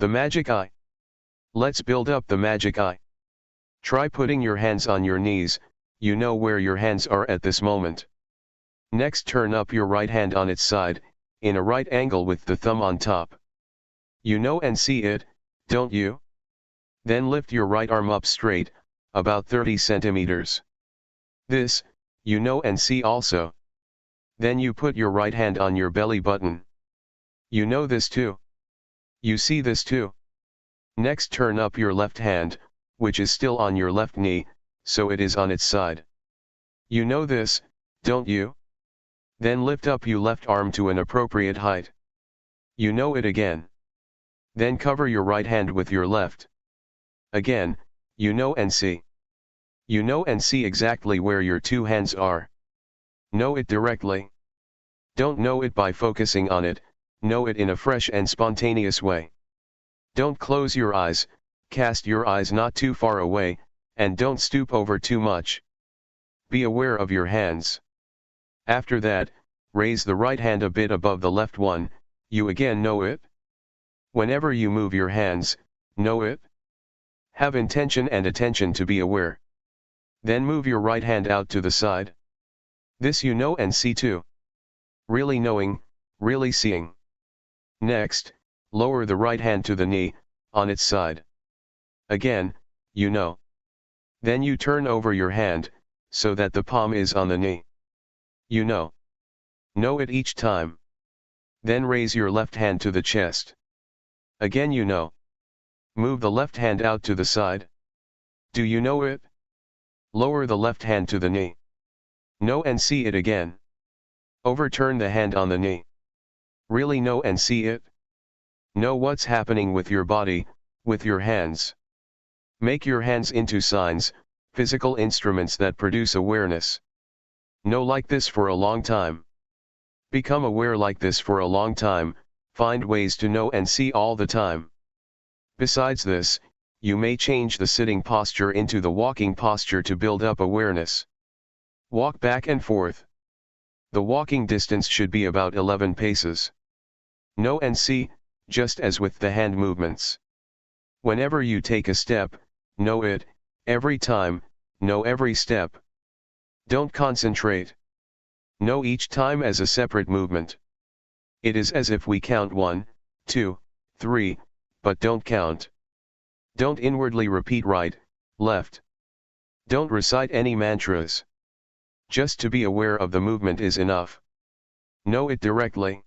The magic eye. Let's build up the magic eye. Try putting your hands on your knees, you know where your hands are at this moment. Next turn up your right hand on its side, in a right angle with the thumb on top. You know and see it, don't you? Then lift your right arm up straight, about 30 centimeters. This, you know and see also. Then you put your right hand on your belly button. You know this too. You see this too. Next turn up your left hand, which is still on your left knee, so it is on its side. You know this, don't you? Then lift up your left arm to an appropriate height. You know it again. Then cover your right hand with your left. Again, you know and see. You know and see exactly where your two hands are. Know it directly. Don't know it by focusing on it, know it in a fresh and spontaneous way. Don't close your eyes, cast your eyes not too far away, and don't stoop over too much. Be aware of your hands. After that, raise the right hand a bit above the left one, you again know it. Whenever you move your hands, know it. Have intention and attention to be aware. Then move your right hand out to the side. This you know and see too. Really knowing, really seeing. Next, lower the right hand to the knee, on its side. Again, you know. Then you turn over your hand, so that the palm is on the knee. You know. Know it each time. Then raise your left hand to the chest. Again you know. Move the left hand out to the side. Do you know it? Lower the left hand to the knee. Know and see it again. Overturn the hand on the knee. Really know and see it? Know what's happening with your body, with your hands. Make your hands into signs, physical instruments that produce awareness. Know like this for a long time. Become aware like this for a long time, find ways to know and see all the time. Besides this, you may change the sitting posture into the walking posture to build up awareness. Walk back and forth. The walking distance should be about 11 paces. Know and see, just as with the hand movements. Whenever you take a step, know it, every time, know every step. Don't concentrate. Know each time as a separate movement. It is as if we count 1, 2, 3, but don't count. Don't inwardly repeat right, left. Don't recite any mantras. Just to be aware of the movement is enough. Know it directly.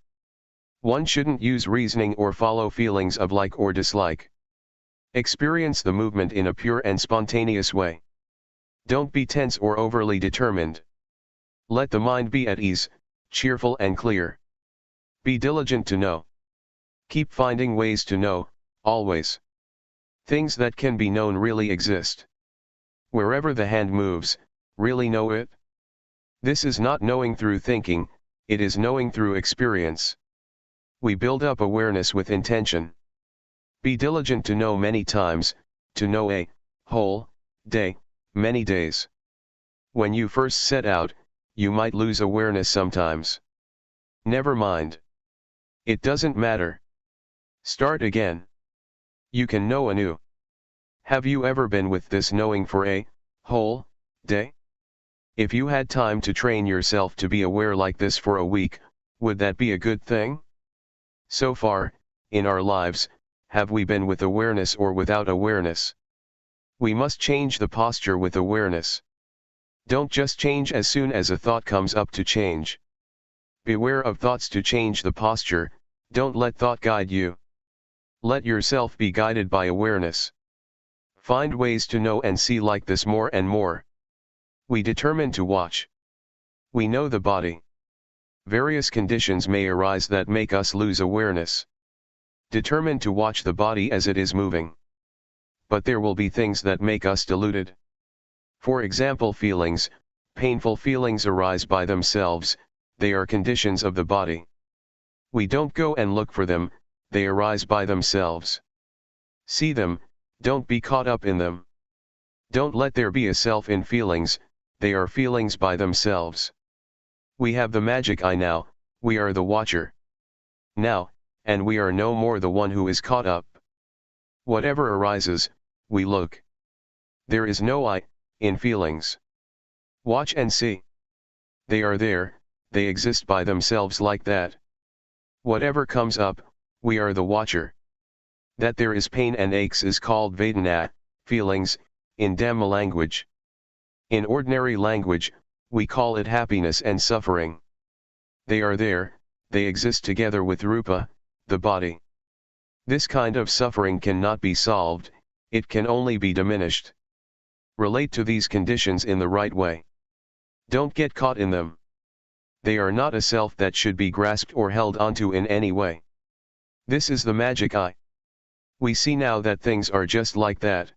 One shouldn't use reasoning or follow feelings of like or dislike. Experience the movement in a pure and spontaneous way. Don't be tense or overly determined. Let the mind be at ease, cheerful and clear. Be diligent to know. Keep finding ways to know, always. Things that can be known really exist. Wherever the hand moves, really know it. This is not knowing through thinking, it is knowing through experience. We build up awareness with intention. Be diligent to know many times, to know a whole day, many days. When you first set out, you might lose awareness sometimes. Never mind. It doesn't matter. Start again. You can know anew. Have you ever been with this knowing for a whole day? If you had time to train yourself to be aware like this for a week, would that be a good thing? So far, in our lives, have we been with awareness or without awareness? We must change the posture with awareness. Don't just change as soon as a thought comes up to change. Beware of thoughts to change the posture, don't let thought guide you. Let yourself be guided by awareness. Find ways to know and see like this more and more. We determine to watch. We know the body. Various conditions may arise that make us lose awareness. Determine to watch the body as it is moving. But there will be things that make us deluded. For example, feelings, painful feelings arise by themselves, they are conditions of the body. We don't go and look for them, they arise by themselves. See them, don't be caught up in them. Don't let there be a self in feelings, they are feelings by themselves. We have the magic eye now, we are the watcher. Now, and we are no more the one who is caught up. Whatever arises, we look. There is no I, in feelings. Watch and see. They are there, they exist by themselves like that. Whatever comes up, we are the watcher. That there is pain and aches is called Vedana, feelings, in Dhamma language. In ordinary language, we call it happiness and suffering. They are there, they exist together with Rupa, the body. This kind of suffering cannot be solved, it can only be diminished. Relate to these conditions in the right way. Don't get caught in them. They are not a self that should be grasped or held onto in any way. This is the magic eye. We see now that things are just like that.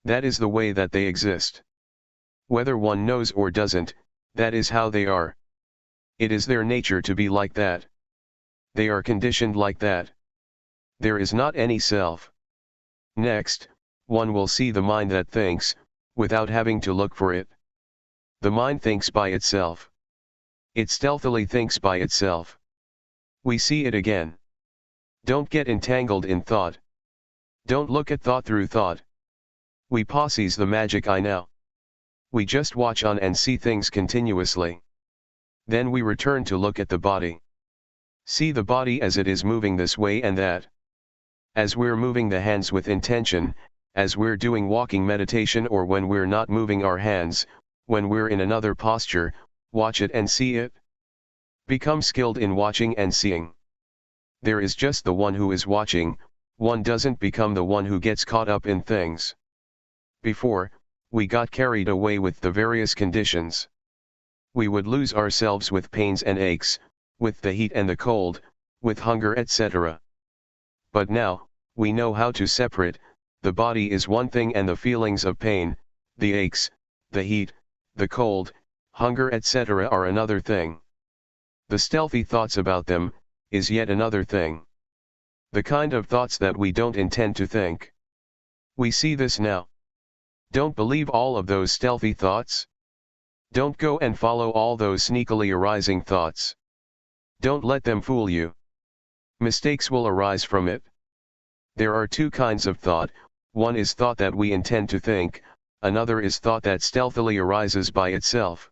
That is the way that they exist. Whether one knows or doesn't, that is how they are. It is their nature to be like that. They are conditioned like that. There is not any self. Next, one will see the mind that thinks, without having to look for it. The mind thinks by itself. It stealthily thinks by itself. We see it again. Don't get entangled in thought. Don't look at thought through thought. We possess the magic eye now. We just watch on and see things continuously. Then we return to look at the body. See the body as it is moving this way and that. As we're moving the hands with intention, as we're doing walking meditation, or when we're not moving our hands, when we're in another posture, watch it and see it. Become skilled in watching and seeing. There is just the one who is watching, one doesn't become the one who gets caught up in things. Before, we got carried away with the various conditions. We would lose ourselves with pains and aches, with the heat and the cold, with hunger, etc. But now, we know how to separate. The body is one thing and the feelings of pain, the aches, the heat, the cold, hunger, etc. are another thing. The stealthy thoughts about them, is yet another thing. The kind of thoughts that we don't intend to think. We see this now. Don't believe all of those stealthy thoughts. Don't go and follow all those sneakily arising thoughts. Don't let them fool you. Mistakes will arise from it. There are two kinds of thought, one is thought that we intend to think, another is thought that stealthily arises by itself.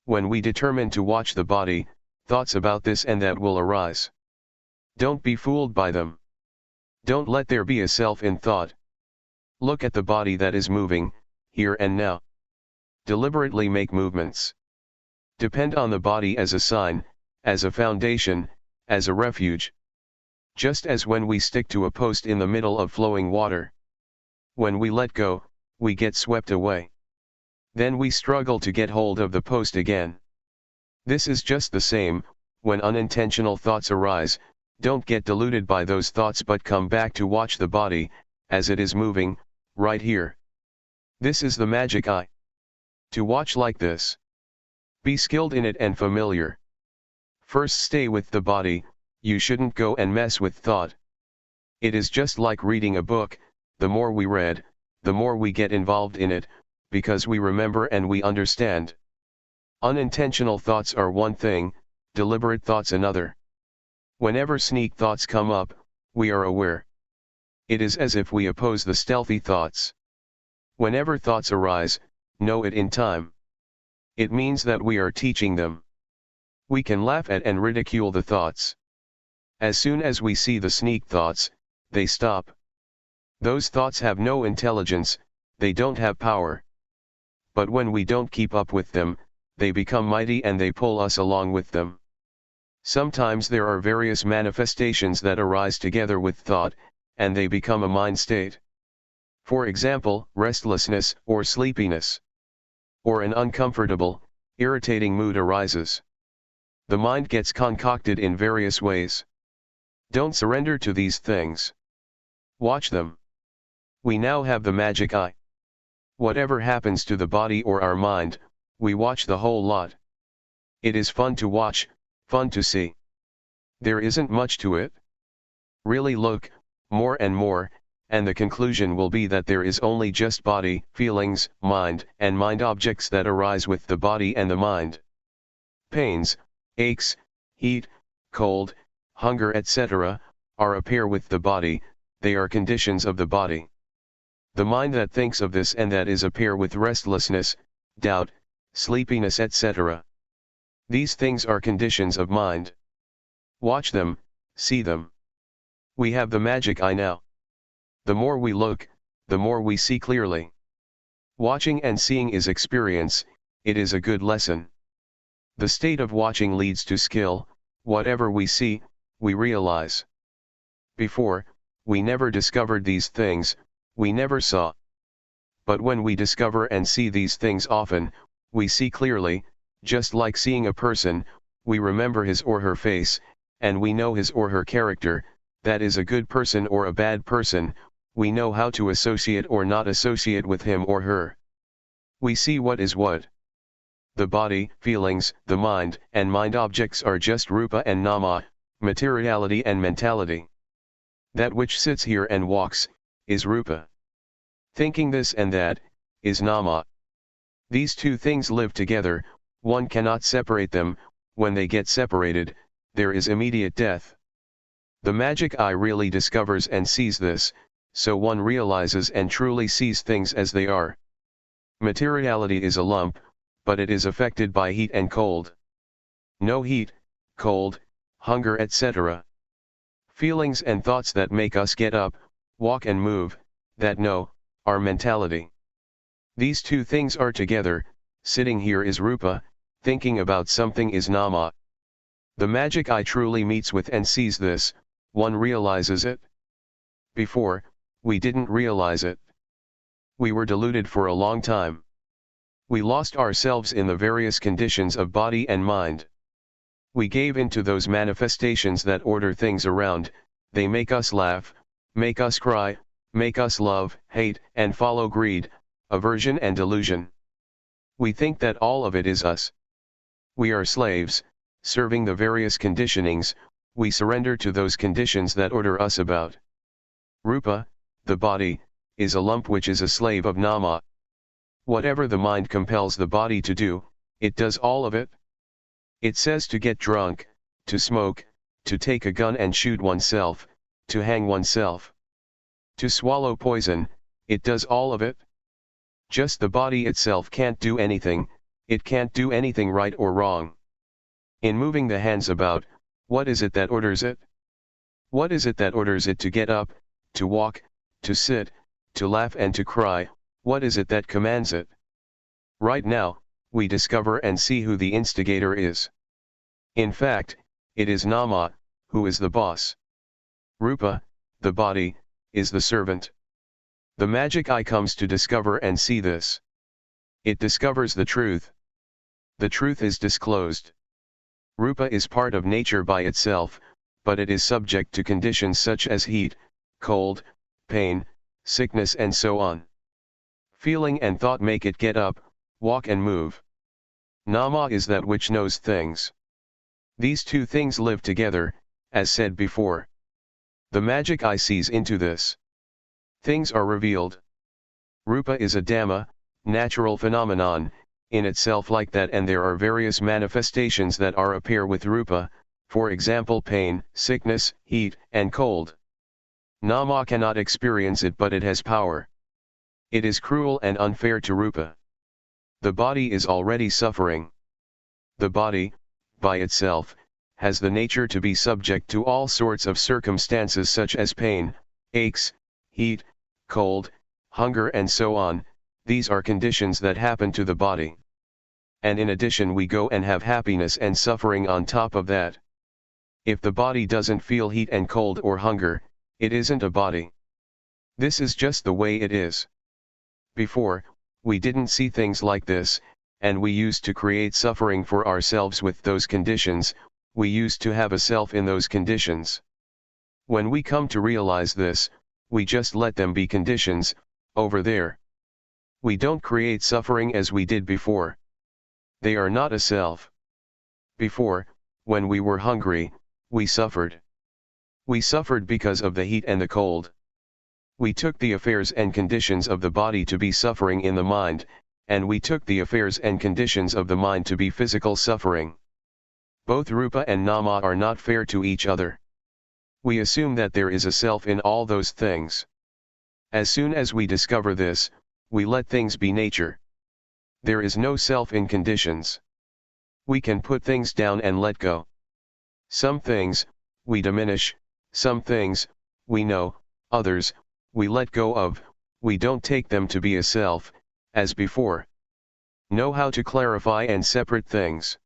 When we determine to watch the body, thoughts about this and that will arise. Don't be fooled by them. Don't let there be a self in thought. Look at the body that is moving, here and now. Deliberately make movements. Depend on the body as a sign, as a foundation, as a refuge. Just as when we stick to a post in the middle of flowing water. When we let go, we get swept away. Then we struggle to get hold of the post again. This is just the same, when unintentional thoughts arise, don't get deluded by those thoughts but come back to watch the body, as it is moving, right here. This is the magic eye. To watch like this. Be skilled in it and familiar. First stay with the body, you shouldn't go and mess with thought. It is just like reading a book, the more we read, the more we get involved in it, because we remember and we understand. Unintentional thoughts are one thing, deliberate thoughts another. Whenever sneak thoughts come up, we are aware. It is as if we oppose the stealthy thoughts. Whenever thoughts arise, know it in time. It means that we are teaching them. We can laugh at and ridicule the thoughts. As soon as we see the sneak thoughts, they stop. Those thoughts have no intelligence, they don't have power. But when we don't keep up with them, they become mighty and they pull us along with them. Sometimes there are various manifestations that arise together with thought, and they become a mind state. For example, restlessness or sleepiness. Or an uncomfortable, irritating mood arises. The mind gets concocted in various ways. Don't surrender to these things. Watch them. We now have the magic eye. Whatever happens to the body or our mind, we watch the whole lot. It is fun to watch, fun to see. There isn't much to it. Really look, more and more, and the conclusion will be that there is only just body, feelings, mind, and mind objects that arise with the body and the mind. Pains, aches, heat, cold, hunger, etc., appear with the body, they are conditions of the body. The mind that thinks of this and that is appear with restlessness, doubt, sleepiness, etc. These things are conditions of mind. Watch them, see them. We have the magic eye now. The more we look, the more we see clearly. Watching and seeing is experience, it is a good lesson. The state of watching leads to skill. Whatever we see, we realize. Before, we never discovered these things, we never saw. But when we discover and see these things often, we see clearly, just like seeing a person, we remember his or her face, and we know his or her character, that is a good person or a bad person, we know how to associate or not associate with him or her. We see what is what. The body, feelings, the mind, and mind objects are just rupa and nama, materiality and mentality. That which sits here and walks, is rupa. Thinking this and that, is nama. These two things live together, one cannot separate them. When they get separated, there is immediate death. The magic eye really discovers and sees this, so one realizes and truly sees things as they are. Materiality is a lump, but it is affected by heat and cold. No heat, cold, hunger, etc. Feelings and thoughts that make us get up, walk and move, that no, are mentality. These two things are together. Sitting here is rupa, thinking about something is nama. The magic eye truly meets with and sees this, one realizes it. Before, we didn't realize it. We were deluded for a long time. We lost ourselves in the various conditions of body and mind. We gave into those manifestations that order things around. They make us laugh, make us cry, make us love, hate, and follow greed, aversion and delusion. We think that all of it is us. We are slaves, serving the various conditionings. We surrender to those conditions that order us about. Rupa, the body, is a lump which is a slave of nama. Whatever the mind compels the body to do, it does all of it. It says to get drunk, to smoke, to take a gun and shoot oneself, to hang oneself, to swallow poison, it does all of it. Just the body itself can't do anything, it can't do anything right or wrong. In moving the hands about, what is it that orders it? What is it that orders it to get up, to walk, to sit, to laugh and to cry? What is it that commands it? Right now, we discover and see who the instigator is. In fact, it is nama, who is the boss. Rupa, the body, is the servant. The magic eye comes to discover and see this. It discovers the truth. The truth is disclosed. Rupa is part of nature by itself, but it is subject to conditions such as heat, cold, pain, sickness and so on. Feeling and thought make it get up, walk and move. Nama is that which knows things. These two things live together, as said before. The magic eye sees into this. Things are revealed. Rupa is a dhamma, natural phenomenon, in itself like that, and there are various manifestations that appear with rupa, for example pain, sickness, heat, and cold. Nama cannot experience it, but it has power. It is cruel and unfair to rupa. The body is already suffering. The body, by itself, has the nature to be subject to all sorts of circumstances such as pain, aches, heat, cold, hunger and so on. These are conditions that happen to the body. And in addition we go and have happiness and suffering on top of that. If the body doesn't feel heat and cold or hunger, it isn't a body. This is just the way it is. Before, we didn't see things like this, and we used to create suffering for ourselves with those conditions, we used to have a self in those conditions. When we come to realize this, we just let them be conditions, over there. We don't create suffering as we did before. They are not a self. Before, when we were hungry, we suffered. We suffered because of the heat and the cold. We took the affairs and conditions of the body to be suffering in the mind, and we took the affairs and conditions of the mind to be physical suffering. Both rupa and nama are not fair to each other. We assume that there is a self in all those things. As soon as we discover this, we let things be nature. There is no self in conditions. We can put things down and let go. Some things, we diminish, some things, we know, others, we let go of, we don't take them to be a self, as before. Know how to clarify and separate things.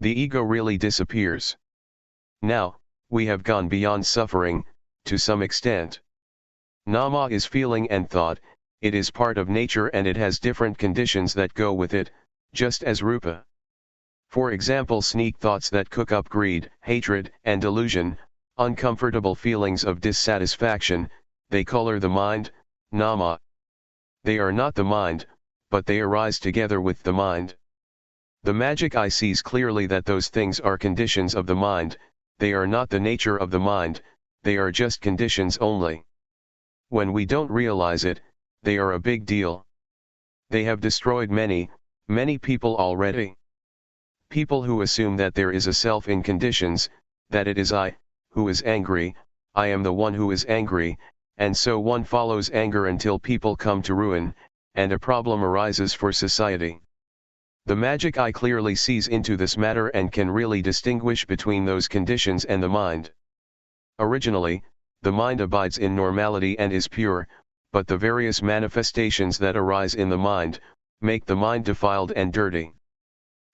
The ego really disappears. Now, we have gone beyond suffering, to some extent. Nama is feeling and thought, it is part of nature and it has different conditions that go with it, just as rupa. For example, sneak thoughts that cook up greed, hatred, and delusion, uncomfortable feelings of dissatisfaction, they color the mind, nama. They are not the mind, but they arise together with the mind. The magic eye sees clearly that those things are conditions of the mind, they are not the nature of the mind, they are just conditions only. When we don't realize it, they are a big deal. They have destroyed many people already. People who assume that there is a self in conditions, that it is I, who is angry, I am the one who is angry, and so one follows anger until people come to ruin, and a problem arises for society. The magic eye clearly sees into this matter and can really distinguish between those conditions and the mind. Originally, the mind abides in normality and is pure, but the various manifestations that arise in the mind, make the mind defiled and dirty.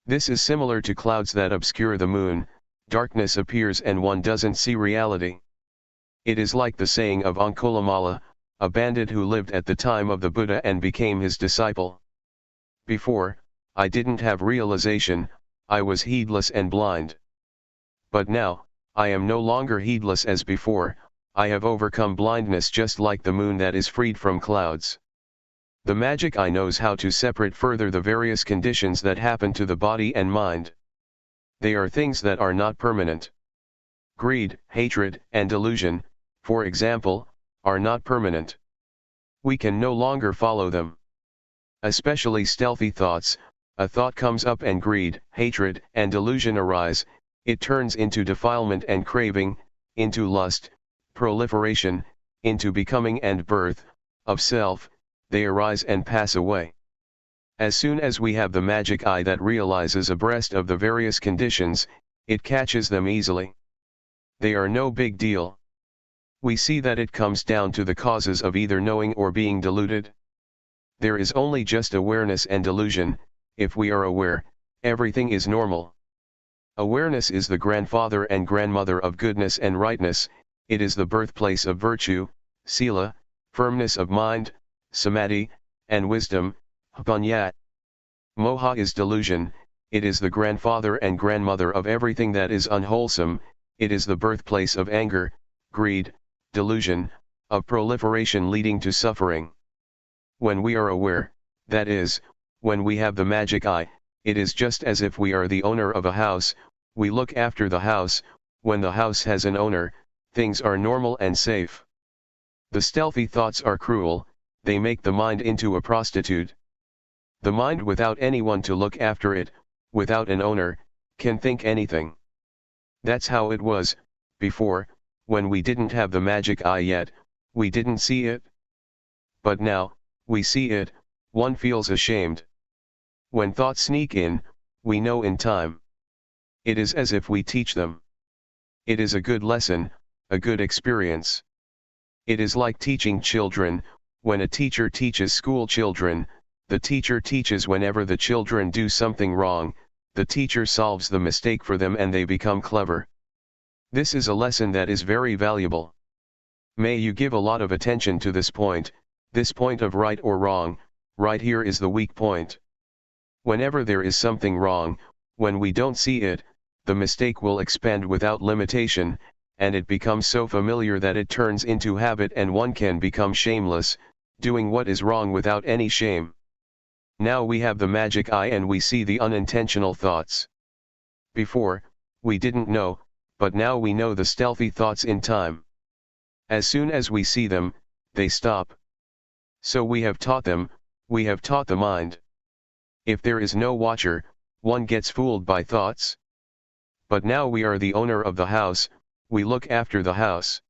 This is similar to clouds that obscure the moon, darkness appears and one doesn't see reality. It is like the saying of Angulimala, a bandit who lived at the time of the Buddha and became his disciple. Before, I didn't have realization, I was heedless and blind. But now, I am no longer heedless as before, I have overcome blindness just like the moon that is freed from clouds. The magic eye knows how to separate further the various conditions that happen to the body and mind. They are things that are not permanent. Greed, hatred, and delusion, for example, are not permanent. We can no longer follow them. Especially stealthy thoughts, a thought comes up and greed, hatred, and delusion arise, it turns into defilement and craving, into lust, proliferation, into becoming and birth, of self, they arise and pass away. As soon as we have the magic eye that realizes abreast of the various conditions, it catches them easily. They are no big deal. We see that it comes down to the causes of either knowing or being deluded. There is only just awareness and delusion. If we are aware, everything is normal. Awareness is the grandfather and grandmother of goodness and rightness, it is the birthplace of virtue, sila, firmness of mind, samadhi, and wisdom, panya. Moha is delusion, it is the grandfather and grandmother of everything that is unwholesome, it is the birthplace of anger, greed, delusion, of proliferation leading to suffering. When we are aware, that is, when we have the magic eye, it is just as if we are the owner of a house, we look after the house, when the house has an owner, things are normal and safe. The stealthy thoughts are cruel, they make the mind into a prostitute. The mind without anyone to look after it, without an owner, can think anything. That's how it was, before, when we didn't have the magic eye yet, we didn't see it. But now, we see it, one feels ashamed. When thoughts sneak in, we know in time. It is as if we teach them. It is a good lesson, a good experience. It is like teaching children, when a teacher teaches school children, the teacher teaches whenever the children do something wrong, the teacher solves the mistake for them and they become clever. This is a lesson that is very valuable. May you give a lot of attention to this point of right or wrong, right here is the weak point. Whenever there is something wrong, when we don't see it, the mistake will expand without limitation, and it becomes so familiar that it turns into habit and one can become shameless, doing what is wrong without any shame. Now we have the magic eye and we see the unintentional thoughts. Before, we didn't know, but now we know the stealthy thoughts in time. As soon as we see them, they stop. So we have taught them, we have taught the mind. If there is no watcher, one gets fooled by thoughts. But now we are the owner of the house, we look after the house.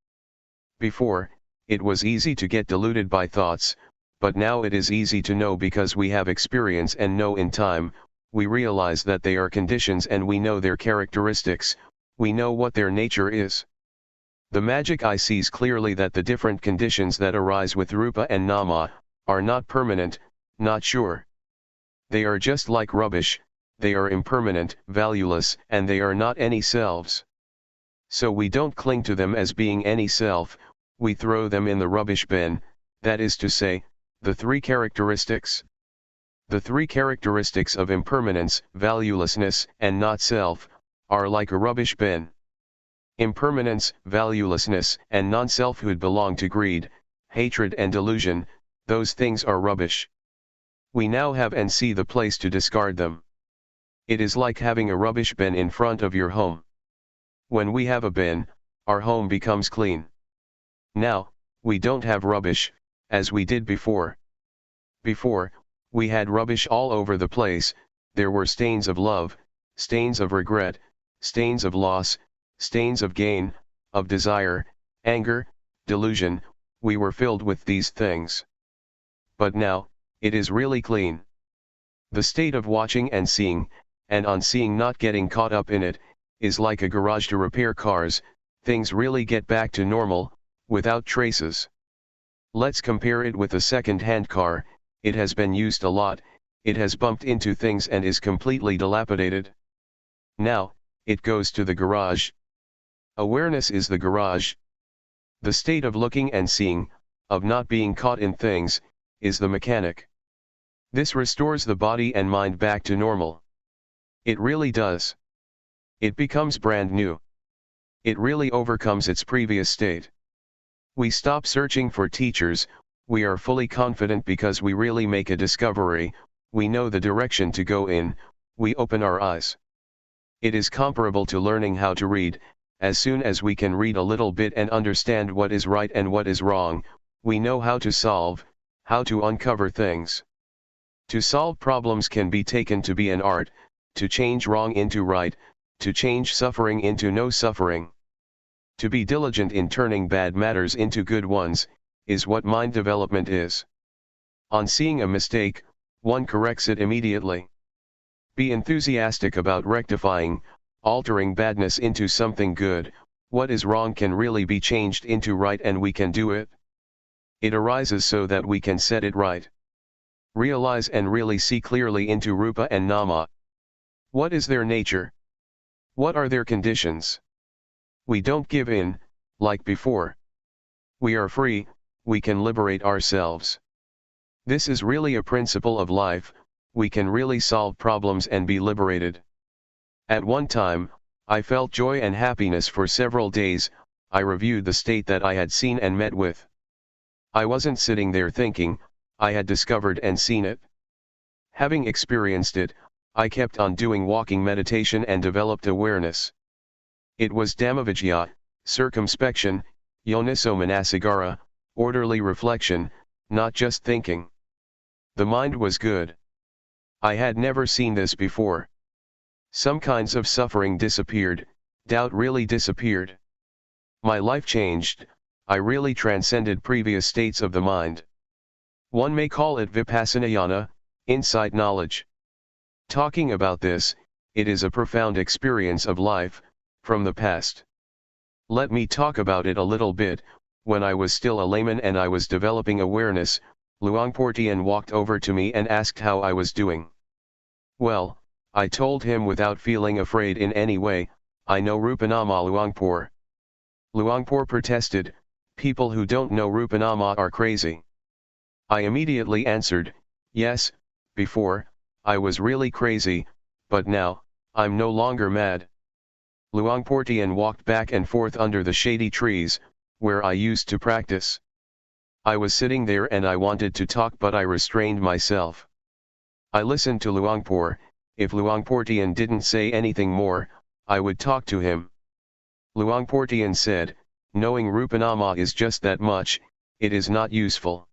Before, it was easy to get deluded by thoughts, but now it is easy to know because we have experience and know in time, we realize that they are conditions and we know their characteristics, we know what their nature is. The magic eye sees clearly that the different conditions that arise with rupa and nama, are not permanent, not sure. They are just like rubbish, they are impermanent, valueless, and they are not any selves. So we don't cling to them as being any self, we throw them in the rubbish bin, that is to say, the three characteristics. The three characteristics of impermanence, valuelessness, and not self, are like a rubbish bin. Impermanence, valuelessness, and non-selfhood belong to greed, hatred and delusion, those things are rubbish. We now have and see the place to discard them. It is like having a rubbish bin in front of your home. When we have a bin, our home becomes clean. Now, we don't have rubbish, as we did before. Before, we had rubbish all over the place, there were stains of love, stains of regret, stains of loss, stains of gain, of desire, anger, delusion, we were filled with these things. But now, it is really clean. The state of watching and seeing, and on seeing not getting caught up in it, is like a garage to repair cars, things really get back to normal, without traces. Let's compare it with a second-hand car, it has been used a lot, it has bumped into things and is completely dilapidated. Now, it goes to the garage. Awareness is the garage. The state of looking and seeing, of not being caught in things, is the mechanic. This restores the body and mind back to normal. It really does. It becomes brand new. It really overcomes its previous state. We stop searching for teachers, we are fully confident because we really make a discovery, we know the direction to go in, we open our eyes. It is comparable to learning how to read, as soon as we can read a little bit and understand what is right and what is wrong, we know how to solve, how to uncover things. To solve problems can be taken to be an art, to change wrong into right, to change suffering into no suffering. To be diligent in turning bad matters into good ones, is what mind development is. On seeing a mistake, one corrects it immediately. Be enthusiastic about rectifying, altering badness into something good, what is wrong can really be changed into right and we can do it. It arises so that we can set it right. Realize and really see clearly into rupa and nama. What is their nature? What are their conditions? We don't give in, like before. We are free, we can liberate ourselves. This is really a principle of life, we can really solve problems and be liberated. At one time, I felt joy and happiness for several days, I reviewed the state that I had seen and met with. I wasn't sitting there thinking, I had discovered and seen it. Having experienced it, I kept on doing walking meditation and developed awareness. It was Dhammavijaya, circumspection, yoniso manasigara, orderly reflection, not just thinking. The mind was good. I had never seen this before. Some kinds of suffering disappeared, doubt really disappeared. My life changed, I really transcended previous states of the mind. One may call it Vipassana, insight knowledge. Talking about this, it is a profound experience of life, from the past. Let me talk about it a little bit. When I was still a layman and I was developing awareness, Luangpor Teean walked over to me and asked how I was doing. Well, I told him without feeling afraid in any way, I know Rupanama Luangpor. Luangpor protested, people who don't know Rupanama are crazy. I immediately answered, yes, before, I was really crazy, but now, I'm no longer mad. Luangpor Teean walked back and forth under the shady trees, where I used to practice. I was sitting there and I wanted to talk, but I restrained myself. I listened to Luangpor. If Luangpor Teean didn't say anything more, I would talk to him. Luangpor Teean said, knowing Rupanama is just that much, it is not useful.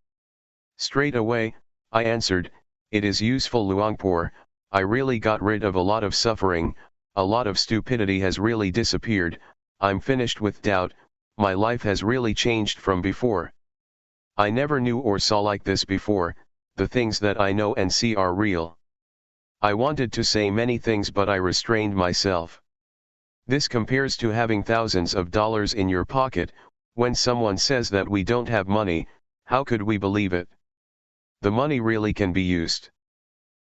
Straight away, I answered, it is useful Luangpor, I really got rid of a lot of suffering, a lot of stupidity has really disappeared, I'm finished with doubt, my life has really changed from before. I never knew or saw like this before, the things that I know and see are real. I wanted to say many things but I restrained myself. This compares to having thousands of dollars in your pocket. When someone says that we don't have money, how could we believe it? The money really can be used.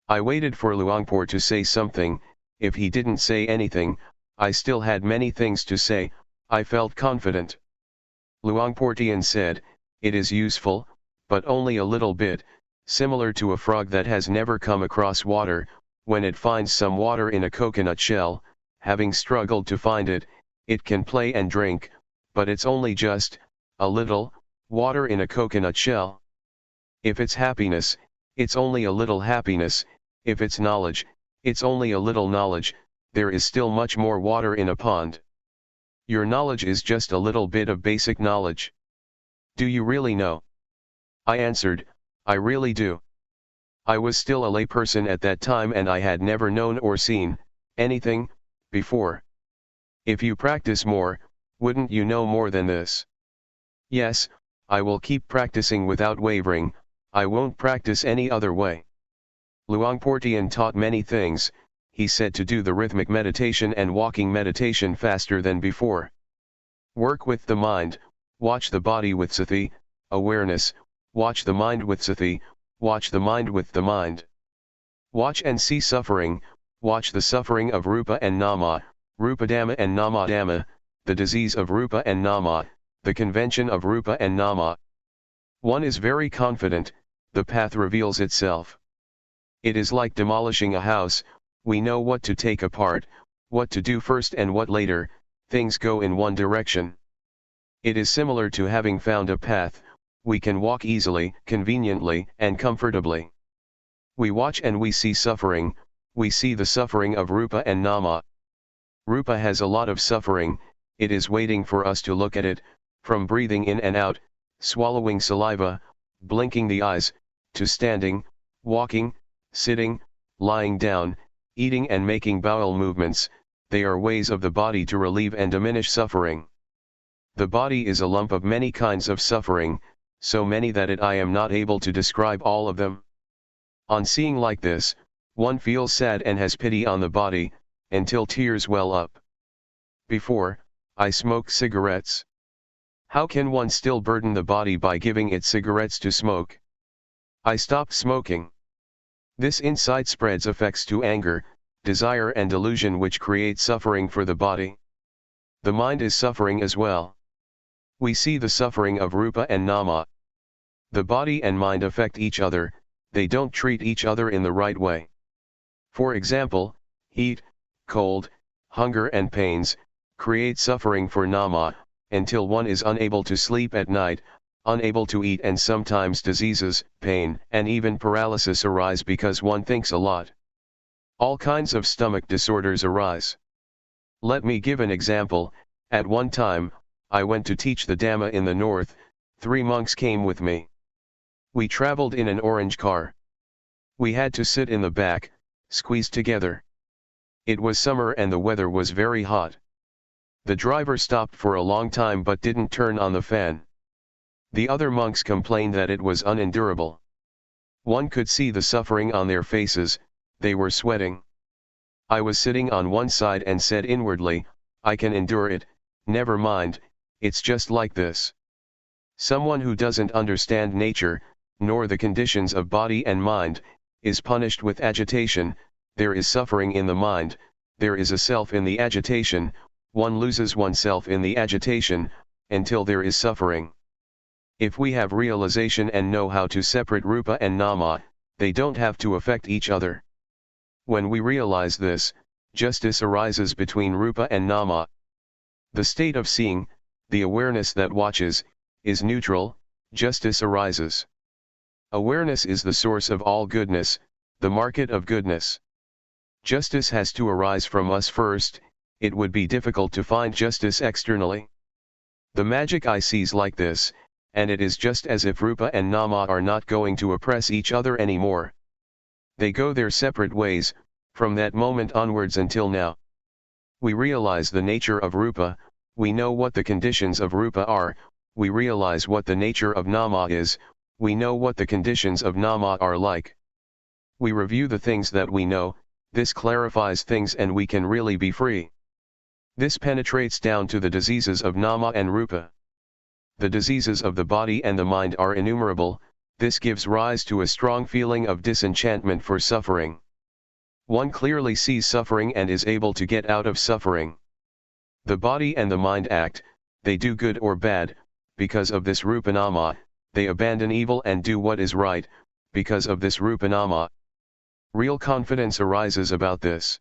I waited for Luangpor to say something. If he didn't say anything, I still had many things to say. I felt confident. Luangpor Teean said, it is useful, but only a little bit, similar to a frog that has never come across water. When it finds some water in a coconut shell, having struggled to find it, it can play and drink, but it's only just a little water in a coconut shell. If it's happiness, it's only a little happiness. If it's knowledge, it's only a little knowledge. There is still much more water in a pond. Your knowledge is just a little bit of basic knowledge. Do you really know? I answered, I really do. I was still a layperson at that time and I had never known or seen anything before. If you practice more, wouldn't you know more than this? Yes, I will keep practicing without wavering, I won't practice any other way. Luangpor Teean taught many things. He said to do the rhythmic meditation and walking meditation faster than before. Work with the mind, watch the body with sati, awareness, watch the mind with sati, watch the mind with the mind. Watch and see suffering, watch the suffering of Rupa and Nama, Rupadhamma and Namadhamma, the disease of Rupa and Nama, the convention of Rupa and Nama. One is very confident, the path reveals itself. It is like demolishing a house, we know what to take apart, what to do first and what later, things go in one direction. It is similar to having found a path, we can walk easily, conveniently, and comfortably. We watch and we see suffering, we see the suffering of Rupa and Nama. Rupa has a lot of suffering, it is waiting for us to look at it, from breathing in and out, swallowing saliva, blinking the eyes, to standing, walking, sitting, lying down, eating and making bowel movements. They are ways of the body to relieve and diminish suffering. The body is a lump of many kinds of suffering, so many that I am not able to describe all of them. On seeing like this, one feels sad and has pity on the body, until tears well up. Before, I smoked cigarettes. How can one still burden the body by giving it cigarettes to smoke? I stopped smoking. This insight spreads effects to anger, desire and delusion which create suffering for the body. The mind is suffering as well. We see the suffering of Rupa and Nama. The body and mind affect each other, they don't treat each other in the right way. For example, heat, cold, hunger and pains, create suffering for Nama, until one is unable to sleep at night, unable to eat, and sometimes diseases, pain, and even paralysis arise because one thinks a lot. All kinds of stomach disorders arise. Let me give an example. At one time, I went to teach the Dhamma in the north, 3 monks came with me. We traveled in an orange car. We had to sit in the back, squeezed together. It was summer and the weather was very hot. The driver stopped for a long time but didn't turn on the fan. The other monks complained that it was unendurable. One could see the suffering on their faces, they were sweating. I was sitting on one side and said inwardly, I can endure it, never mind, it's just like this. Someone who doesn't understand nature, nor the conditions of body and mind, is punished with agitation. There is suffering in the mind, there is a self in the agitation, one loses oneself in the agitation, until there is suffering. If we have realization and know how to separate Rupa and Nama, they don't have to affect each other. When we realize this, justice arises between rupa and nama. The state of seeing, the awareness that watches, is neutral, justice arises. Awareness is the source of all goodness, the market of goodness. Justice has to arise from us first, it would be difficult to find justice externally. The magic eye sees like this, and it is just as if rupa and nama are not going to oppress each other anymore. They go their separate ways, from that moment onwards until now. We realize the nature of rupa, we know what the conditions of rupa are, we realize what the nature of nama is, we know what the conditions of nama are like. We review the things that we know, this clarifies things and we can really be free. This penetrates down to the diseases of nama and rupa. The diseases of the body and the mind are innumerable, this gives rise to a strong feeling of disenchantment for suffering. One clearly sees suffering and is able to get out of suffering. The body and the mind act, they do good or bad, because of this rupanama, they abandon evil and do what is right, because of this rupanama. Real confidence arises about this.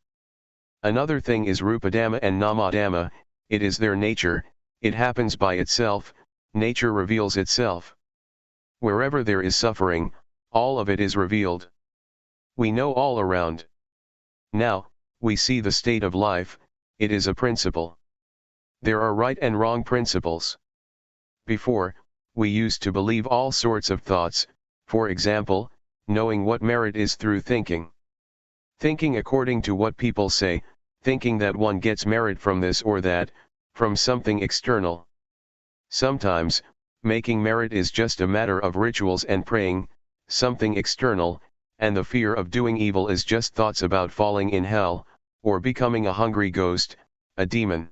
Another thing is rupadhamma and namadhamma, it is their nature, it happens by itself, nature reveals itself. Wherever there is suffering, all of it is revealed. We know all around. Now, we see the state of life, it is a principle. There are right and wrong principles. Before, we used to believe all sorts of thoughts, for example, knowing what merit is through thinking. Thinking according to what people say, thinking that one gets merit from this or that, from something external. Sometimes, making merit is just a matter of rituals and praying, something external, and the fear of doing evil is just thoughts about falling in hell, or becoming a hungry ghost, a demon.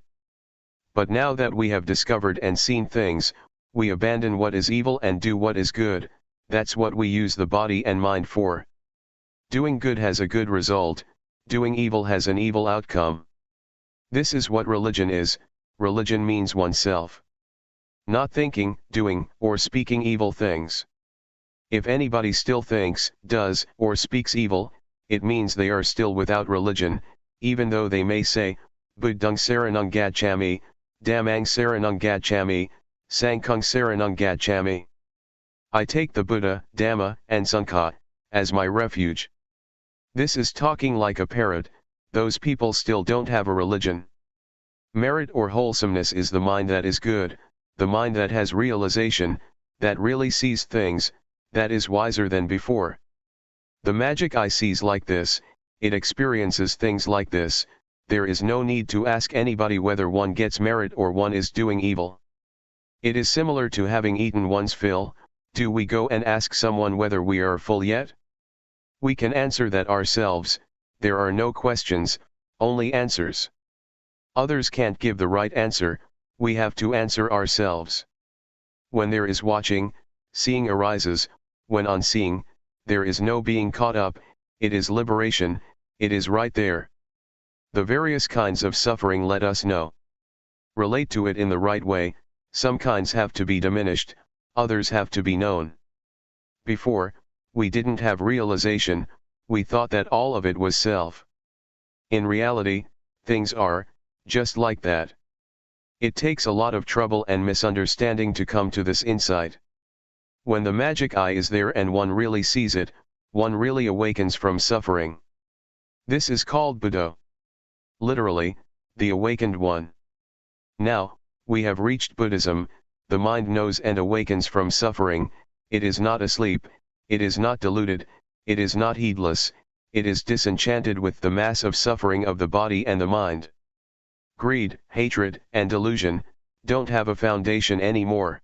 But now that we have discovered and seen things, we abandon what is evil and do what is good, that's what we use the body and mind for. Doing good has a good result, doing evil has an evil outcome. This is what religion is, religion means oneself. Not thinking, doing, or speaking evil things. If anybody still thinks, does, or speaks evil, it means they are still without religion, even though they may say, Buddhang saranang gacchami, Dhammang saranang gacchami, Sanghang saranang gacchami. I take the Buddha, Dhamma, and Sangha as my refuge. This is talking like a parrot, those people still don't have a religion. Merit or wholesomeness is the mind that is good, the mind that has realization, that really sees things, that is wiser than before. The magic eye sees like this, it experiences things like this, there is no need to ask anybody whether one gets merit or one is doing evil. It is similar to having eaten one's fill, do we go and ask someone whether we are full yet? We can answer that ourselves, there are no questions, only answers. Others can't give the right answer, we have to answer ourselves. When there is watching, seeing arises, when on seeing, there is no being caught up, it is liberation, it is right there. The various kinds of suffering let us know. Relate to it in the right way, some kinds have to be diminished, others have to be known. Before, we didn't have realization, we thought that all of it was self. In reality, things are, just like that. It takes a lot of trouble and misunderstanding to come to this insight. When the magic eye is there and one really sees it, one really awakens from suffering. This is called Buddha. Literally, the awakened one. Now, we have reached Buddhism, the mind knows and awakens from suffering, it is not asleep, it is not deluded, it is not heedless, it is disenchanted with the mass of suffering of the body and the mind. Greed, hatred, and delusion don't have a foundation anymore.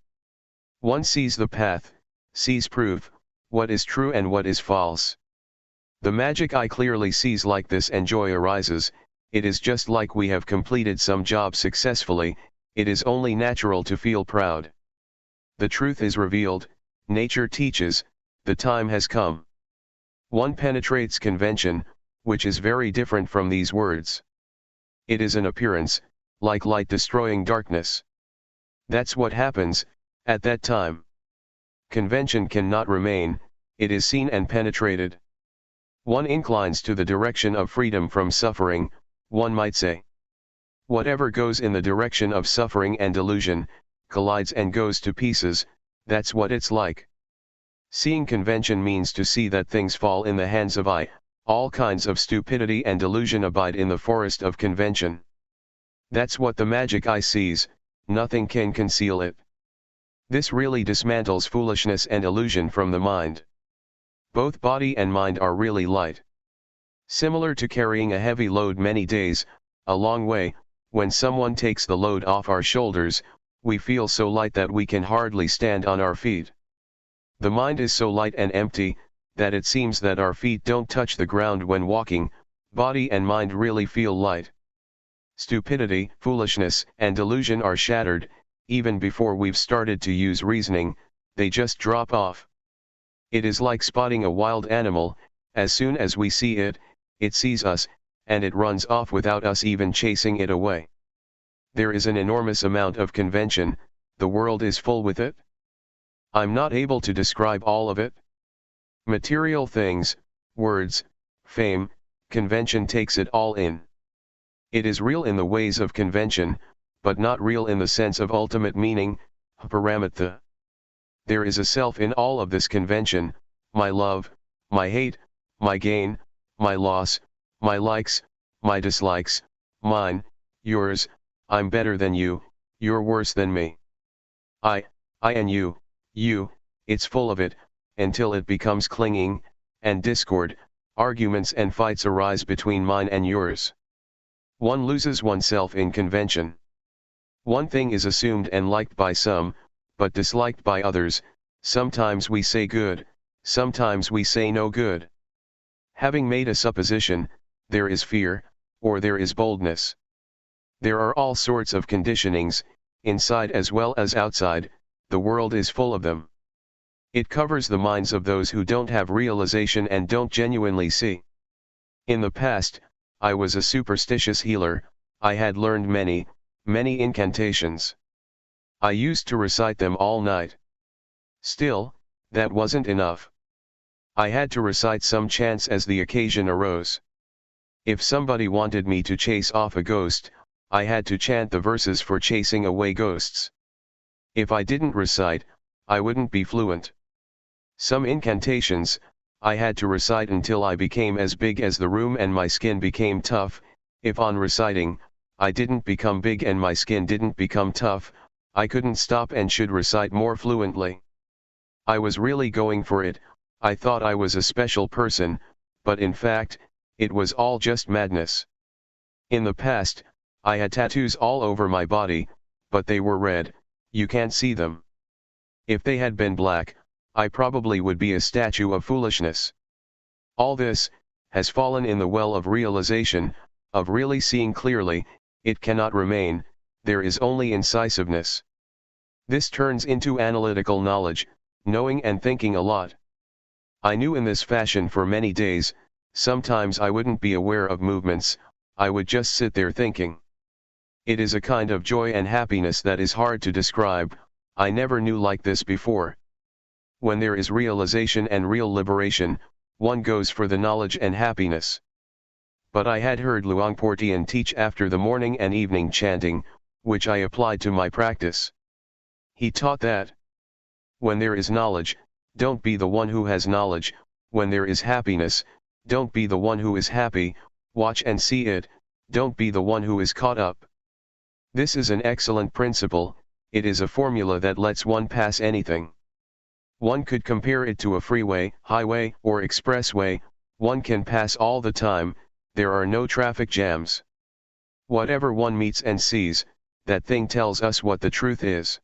One sees the path, sees proof, what is true and what is false. The magic eye clearly sees like this and joy arises, it is just like we have completed some job successfully, it is only natural to feel proud. The truth is revealed, nature teaches, the time has come. One penetrates convention, which is very different from these words. It is an appearance, like light destroying darkness. That's what happens, at that time. Convention cannot remain, it is seen and penetrated. One inclines to the direction of freedom from suffering, one might say. Whatever goes in the direction of suffering and delusion, collides and goes to pieces, that's what it's like. Seeing convention means to see that things fall in the hands of I, all kinds of stupidity and delusion abide in the forest of convention. That's what the magic eye sees, nothing can conceal it. This really dismantles foolishness and illusion from the mind. Both body and mind are really light. Similar to carrying a heavy load many days, a long way, when someone takes the load off our shoulders, we feel so light that we can hardly stand on our feet. The mind is so light and empty, that it seems that our feet don't touch the ground when walking. Body and mind really feel light. Stupidity, foolishness, and delusion are shattered, even before we've started to use reasoning, they just drop off. It is like spotting a wild animal, as soon as we see it, it sees us, and it runs off without us even chasing it away. There is an enormous amount of convention, the world is full with it. I'm not able to describe all of it. Material things, words, fame, convention takes it all in. It is real in the ways of convention, but not real in the sense of ultimate meaning, paramatha. There is a self in all of this convention, my love, my hate, my gain, my loss, my likes, my dislikes, mine, yours, I'm better than you, you're worse than me. I and you, it's full of it, until it becomes clinging, and discord, arguments and fights arise between mine and yours. One loses oneself in convention. One thing is assumed and liked by some, but disliked by others. Sometimes we say good, sometimes we say no good. Having made a supposition, there is fear, or there is boldness. There are all sorts of conditionings, inside as well as outside, the world is full of them. It covers the minds of those who don't have realization and don't genuinely see. In the past, I was a superstitious healer, I had learned many incantations. I used to recite them all night. Still, that wasn't enough. I had to recite some chants as the occasion arose. If somebody wanted me to chase off a ghost, I had to chant the verses for chasing away ghosts. If I didn't recite, I wouldn't be fluent. Some incantations, I had to recite until I became as big as the room and my skin became tough. If on reciting, I didn't become big and my skin didn't become tough, I couldn't stop and should recite more fluently. I was really going for it, I thought I was a special person, but in fact, it was all just madness. In the past, I had tattoos all over my body, but they were red, you can't see them. If they had been black, I probably would be a statue of foolishness. All this has fallen in the well of realization, of really seeing clearly. It cannot remain, there is only incisiveness. This turns into analytical knowledge, knowing and thinking a lot. I knew in this fashion for many days, sometimes I wouldn't be aware of movements, I would just sit there thinking. It is a kind of joy and happiness that is hard to describe, I never knew like this before. When there is realization and real liberation, one goes for the knowledge and happiness. But I had heard Luangpor Teean teach after the morning and evening chanting, which I applied to my practice. He taught that when there is knowledge, don't be the one who has knowledge, when there is happiness, don't be the one who is happy, watch and see it, don't be the one who is caught up. This is an excellent principle, it is a formula that lets one pass anything. One could compare it to a freeway, highway, or expressway, one can pass all the time, there are no traffic jams. Whatever one meets and sees, that thing tells us what the truth is.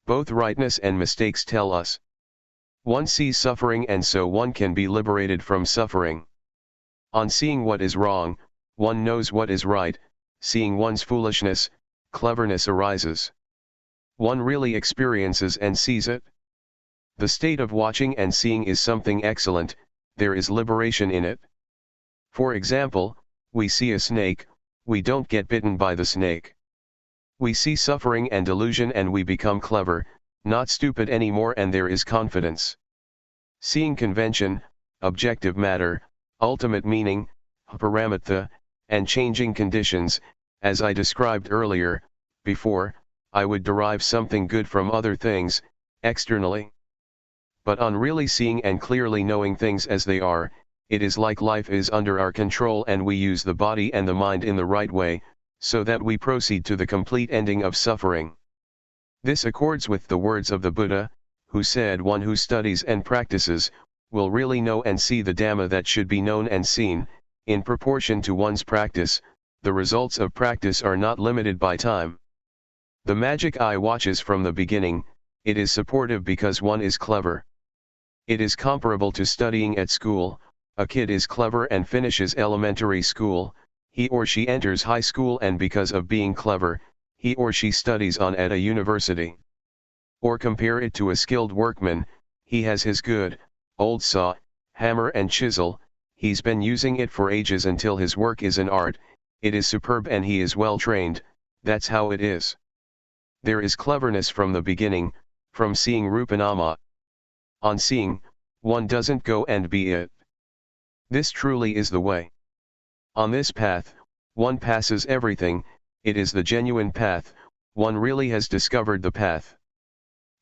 Both rightness and mistakes tell us. One sees suffering and so one can be liberated from suffering. On seeing what is wrong, one knows what is right, seeing one's foolishness, cleverness arises. One really experiences and sees it. The state of watching and seeing is something excellent, there is liberation in it. For example, we see a snake, we don't get bitten by the snake. We see suffering and delusion and we become clever, not stupid anymore, and there is confidence. Seeing convention, objective matter, ultimate meaning, paramatha, and changing conditions. As I described earlier, before, I would derive something good from other things, externally. But on really seeing and clearly knowing things as they are, it is like life is under our control and we use the body and the mind in the right way, so that we proceed to the complete ending of suffering. This accords with the words of the Buddha, who said one who studies and practices, will really know and see the Dhamma that should be known and seen. In proportion to one's practice, the results of practice are not limited by time. The magic eye watches from the beginning. It is supportive because one is clever. It is comparable to studying at school. A kid is clever and finishes elementary school, he or she enters high school, and because of being clever, he or she studies on at a university. Or compare it to a skilled workman. He has his good, old saw, hammer and chisel, he's been using it for ages until his work is an art, it is superb and he is well trained. That's how it is. There is cleverness from the beginning, from seeing Rupanama. On seeing, one doesn't go and be it. This truly is the way. On this path, one passes everything. It is the genuine path, one really has discovered the path.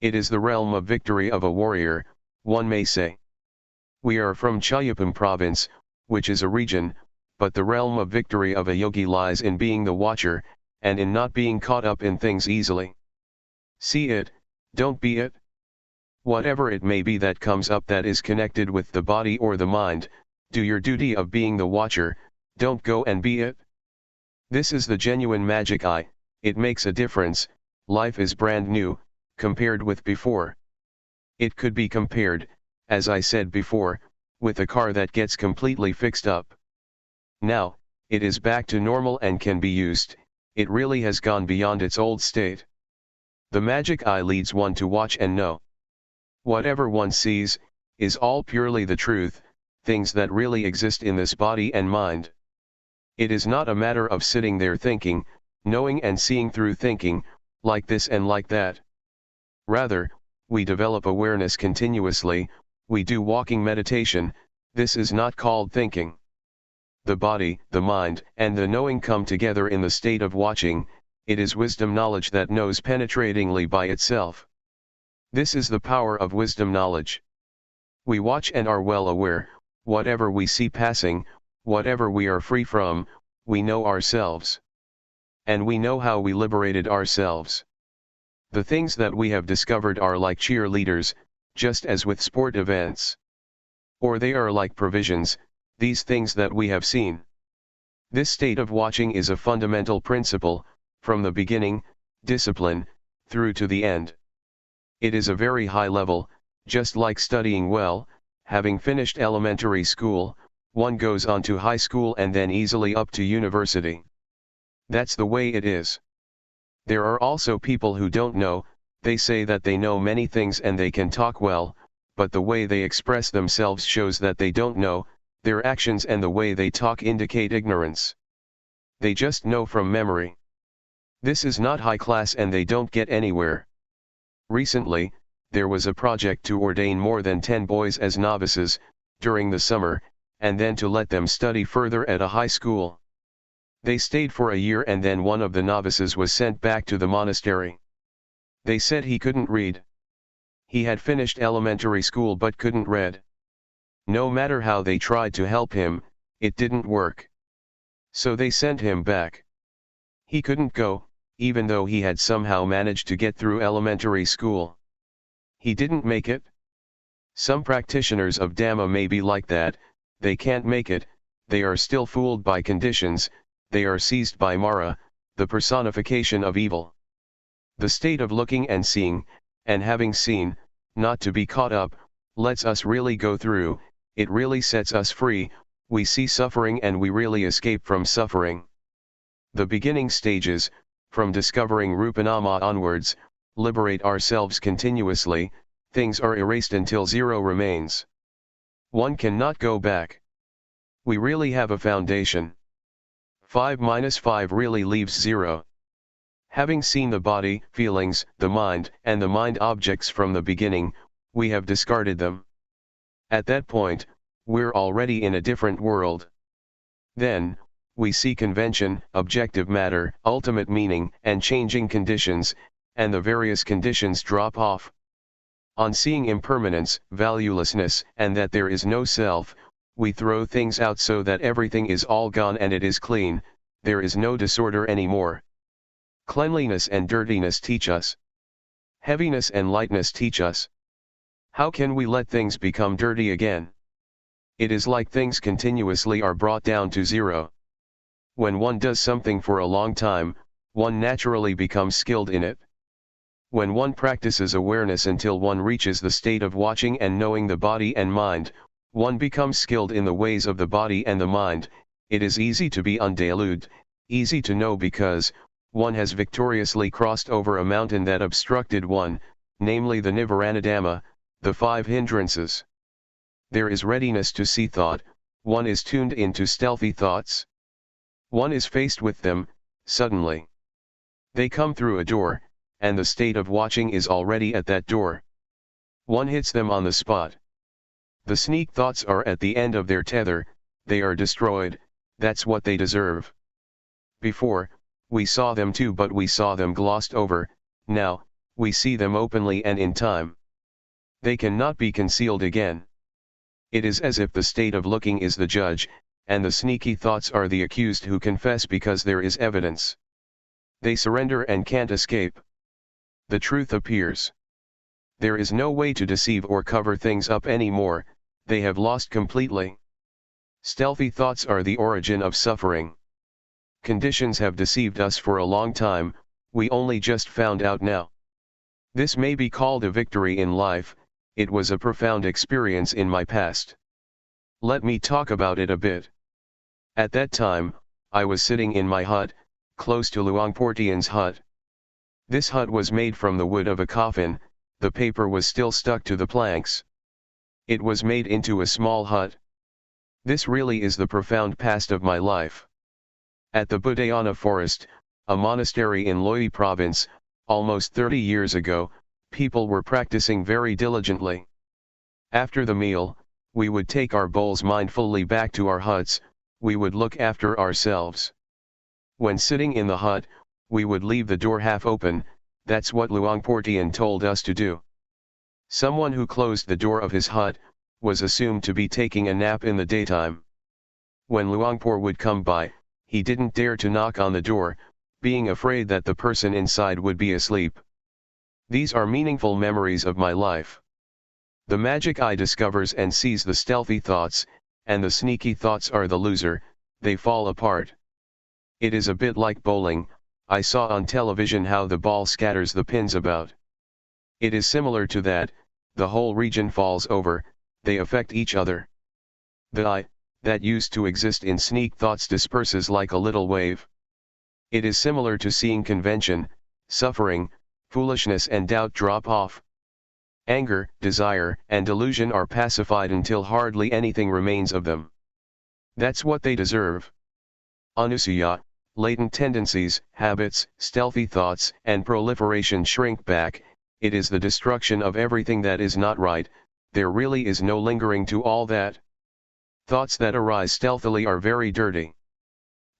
It is the realm of victory of a warrior, one may say. We are from Chayapam province, which is a region, but the realm of victory of a yogi lies in being the watcher, and in not being caught up in things easily. See it, don't be it. Whatever it may be that comes up that is connected with the body or the mind, do your duty of being the watcher, don't go and be it. This is the genuine magic eye. It makes a difference. Life is brand new, compared with before. It could be compared, as I said before, with a car that gets completely fixed up. Now, it is back to normal and can be used. It really has gone beyond its old state. The magic eye leads one to watch and know. Whatever one sees, is all purely the truth, things that really exist in this body and mind. It is not a matter of sitting there thinking, knowing and seeing through thinking, like this and like that. Rather, we develop awareness continuously, we do walking meditation. This is not called thinking. The body, the mind, and the knowing come together in the state of watching. It is wisdom knowledge that knows penetratingly by itself. This is the power of wisdom knowledge. We watch and are well aware. Whatever we see passing, whatever we are free from, we know ourselves. And we know how we liberated ourselves. The things that we have discovered are like cheerleaders, just as with sport events. Or they are like provisions, these things that we have seen. This state of watching is a fundamental principle, from the beginning, discipline, through to the end. It is a very high level, just like studying well. Having finished elementary school, one goes on to high school and then easily up to university. That's the way it is. There are also people who don't know. They say that they know many things and they can talk well, but the way they express themselves shows that they don't know. Their actions and the way they talk indicate ignorance. They just know from memory. This is not high class and they don't get anywhere. Recently, there was a project to ordain more than 10 boys as novices, during the summer, and then to let them study further at a high school. They stayed for a year and then one of the novices was sent back to the monastery. They said he couldn't read. He had finished elementary school but couldn't read. No matter how they tried to help him, it didn't work. So they sent him back. He couldn't go, even though he had somehow managed to get through elementary school. He didn't make it. Some practitioners of Dhamma may be like that. They can't make it, they are still fooled by conditions, they are seized by Mara, the personification of evil. The state of looking and seeing, and having seen, not to be caught up, lets us really go through, it really sets us free. We see suffering and we really escape from suffering. The beginning stages, from discovering Rupanama onwards, liberate ourselves continuously. Things are erased until zero remains. One cannot go back. We really have a foundation. 5 minus 5 really leaves 0. Having seen the body, feelings, the mind, and the mind objects from the beginning, we have discarded them. At that point, We're already in a different world. Then, we see convention, objective matter, ultimate meaning, and changing conditions, and the various conditions drop off. On seeing impermanence, valuelessness, and that there is no self, we throw things out so that everything is all gone and it is clean, there is no disorder anymore. Cleanliness and dirtiness teach us. Heaviness and lightness teach us. How can we let things become dirty again? It is like things continuously are brought down to zero. When one does something for a long time, one naturally becomes skilled in it. When one practices awareness until one reaches the state of watching and knowing the body and mind, one becomes skilled in the ways of the body and the mind. It is easy to be undeluded, easy to know because one has victoriously crossed over a mountain that obstructed one, namely the Nivaranadhamma, the 5 hindrances. There is readiness to see thought, one is tuned into stealthy thoughts. One is faced with them, suddenly. They come through a door, and the state of watching is already at that door. One hits them on the spot. The sneak thoughts are at the end of their tether, they are destroyed, that's what they deserve. Before, we saw them too, but we saw them glossed over, now, we see them openly and in time. They cannot be concealed again. It is as if the state of looking is the judge, and the sneaky thoughts are the accused who confess because there is evidence. They surrender and can't escape. The truth appears. There is no way to deceive or cover things up anymore, they have lost completely. Stealthy thoughts are the origin of suffering. Conditions have deceived us for a long time, we only just found out now. This may be called a victory in life, it was a profound experience in my past. Let me talk about it a bit. At that time, I was sitting in my hut, close to Luangpor Teean's hut. This hut was made from the wood of a coffin, the paper was still stuck to the planks. It was made into a small hut. This really is the profound past of my life. At the Budayana forest, a monastery in Loei province, almost 30 years ago, people were practicing very diligently. After the meal, we would take our bowls mindfully back to our huts, we would look after ourselves. When sitting in the hut, we would leave the door half open, that's what Luangpor Teean told us to do. Someone who closed the door of his hut, was assumed to be taking a nap in the daytime. When Luangpor would come by, he didn't dare to knock on the door, being afraid that the person inside would be asleep. These are meaningful memories of my life. The magic eye discovers and sees the stealthy thoughts, and the sneaky thoughts are the loser, they fall apart. It is a bit like bowling, I saw on television how the ball scatters the pins about. It is similar to that, the whole region falls over, they affect each other. The I, that used to exist in sneak thoughts disperses like a little wave. It is similar to seeing convention, suffering, foolishness and doubt drop off. Anger, desire, and delusion are pacified until hardly anything remains of them. That's what they deserve. Anusaya, latent tendencies, habits, stealthy thoughts, and proliferation shrink back, it is the destruction of everything that is not right, there really is no lingering to all that. Thoughts that arise stealthily are very dirty.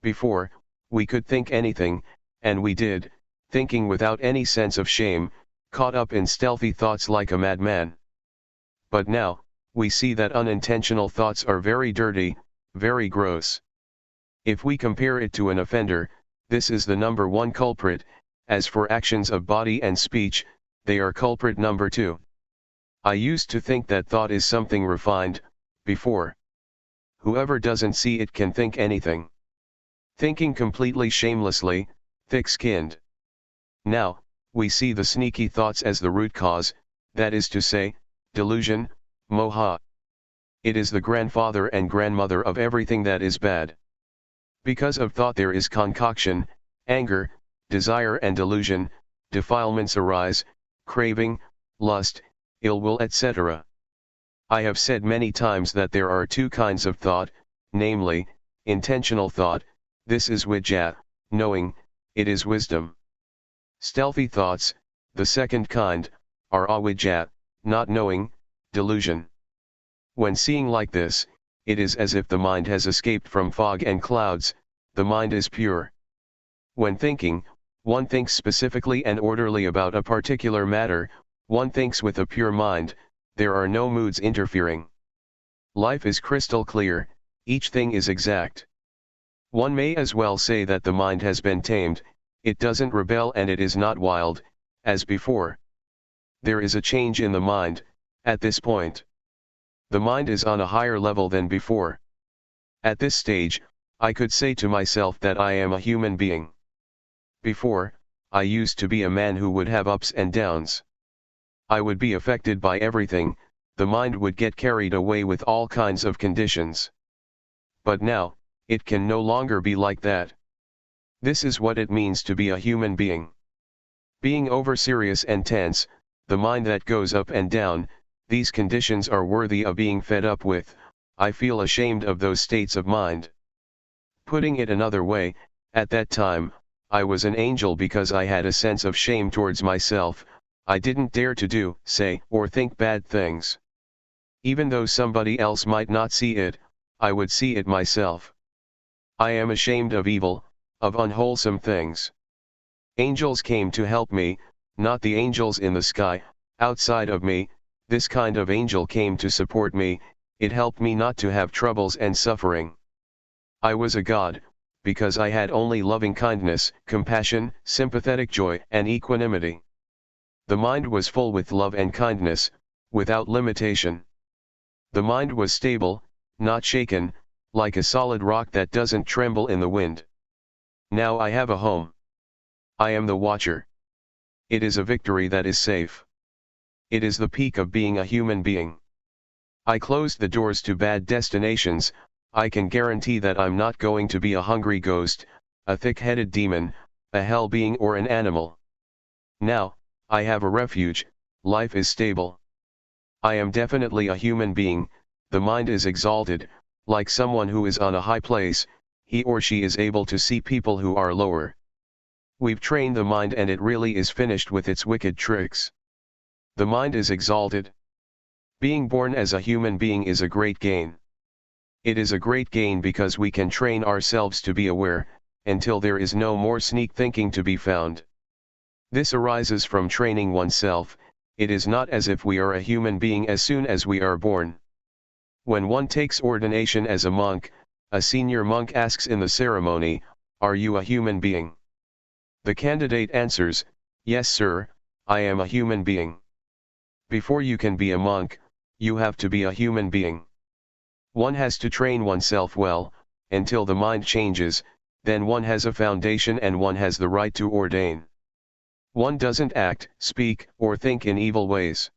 Before, we could think anything, and we did, thinking without any sense of shame, caught up in stealthy thoughts like a madman. But now, we see that unintentional thoughts are very dirty, very gross. If we compare it to an offender, this is the number 1 culprit, as for actions of body and speech, they are culprit number 2. I used to think that thought is something refined, before. Whoever doesn't see it can think anything. Thinking completely shamelessly, thick-skinned. Now, we see the sneaky thoughts as the root cause, that is to say, delusion, moha. It is the grandfather and grandmother of everything that is bad. Because of thought there is concoction, anger, desire and delusion, defilements arise, craving, lust, ill will etc. I have said many times that there are 2 kinds of thought, namely, intentional thought, this is vijja, knowing, it is wisdom. Stealthy thoughts, the second kind, are avijja, not knowing, delusion. When seeing like this, it is as if the mind has escaped from fog and clouds, the mind is pure. When thinking, one thinks specifically and orderly about a particular matter, one thinks with a pure mind, there are no moods interfering. Life is crystal clear, each thing is exact. One may as well say that the mind has been tamed, it doesn't rebel and it is not wild, as before. There is a change in the mind, at this point. The mind is on a higher level than before. At this stage, I could say to myself that I am a human being. Before, I used to be a man who would have ups and downs. I would be affected by everything, the mind would get carried away with all kinds of conditions. But now, it can no longer be like that. This is what it means to be a human being. Being over-serious and tense, the mind that goes up and down, these conditions are worthy of being fed up with. I feel ashamed of those states of mind. Putting it another way, at that time, I was an angel because I had a sense of shame towards myself. I didn't dare to do, say, or think bad things. Even though somebody else might not see it, I would see it myself. I am ashamed of evil, of unwholesome things. Angels came to help me, not the angels in the sky, outside of me. This kind of angel came to support me, it helped me not to have troubles and suffering. I was a god, because I had only loving kindness, compassion, sympathetic joy, and equanimity. The mind was full with love and kindness, without limitation. The mind was stable, not shaken, like a solid rock that doesn't tremble in the wind. Now I have a home. I am the watcher. It is a victory that is safe. It is the peak of being a human being. I closed the doors to bad destinations. I can guarantee that I'm not going to be a hungry ghost, a thick-headed demon, a hell being or an animal. Now, I have a refuge, life is stable. I am definitely a human being, the mind is exalted, like someone who is on a high place, he or she is able to see people who are lower. We've trained the mind and it really is finished with its wicked tricks. The mind is exalted. Being born as a human being is a great gain. It is a great gain because we can train ourselves to be aware, until there is no more sneak thinking to be found. This arises from training oneself. It is not as if we are a human being as soon as we are born. When one takes ordination as a monk, a senior monk asks in the ceremony, "Are you a human being?" The candidate answers, "Yes, sir, I am a human being." Before you can be a monk, you have to be a human being. One has to train oneself well, until the mind changes, then one has a foundation and one has the right to ordain. One doesn't act, speak, or think in evil ways.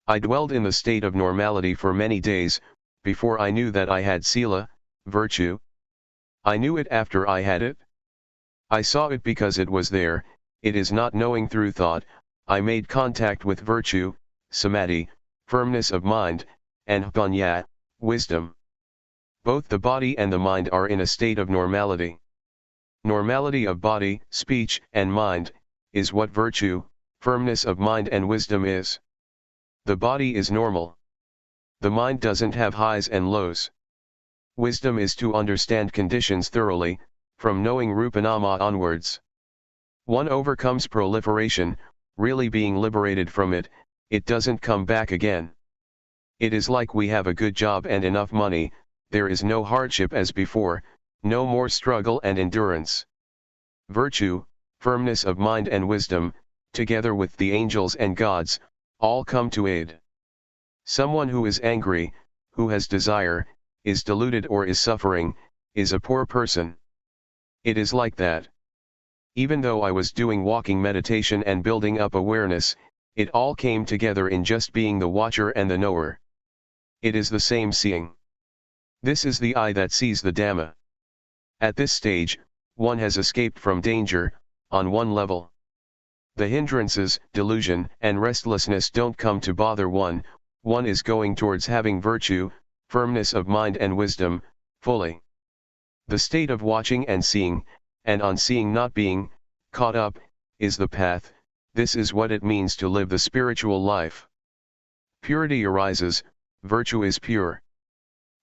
I dwelled in the state of normality for many days, before I knew that I had sila, virtue. I knew it after I had it. I saw it because it was there. It is not knowing through thought. I made contact with virtue, samadhi, firmness of mind, and panya, wisdom. Both the body and the mind are in a state of normality. Normality of body, speech, and mind, is what virtue, firmness of mind and wisdom is. The body is normal. The mind doesn't have highs and lows. Wisdom is to understand conditions thoroughly, from knowing Rupanama onwards. One overcomes proliferation, really being liberated from it, it doesn't come back again. It is like we have a good job and enough money, there is no hardship as before, no more struggle and endurance. Virtue, firmness of mind and wisdom, together with the angels and gods, all come to aid. Someone who is angry, who has desire, is deluded or is suffering, is a poor person. It is like that. Even though I was doing walking meditation and building up awareness, it all came together in just being the watcher and the knower. It is the same seeing. This is the eye that sees the Dhamma. At this stage, one has escaped from danger, on one level. The hindrances, delusion, and restlessness don't come to bother one is going towards having virtue, firmness of mind and wisdom, fully. The state of watching and seeing, and on seeing not being caught up, is the path. This is what it means to live the spiritual life. Purity arises, virtue is pure.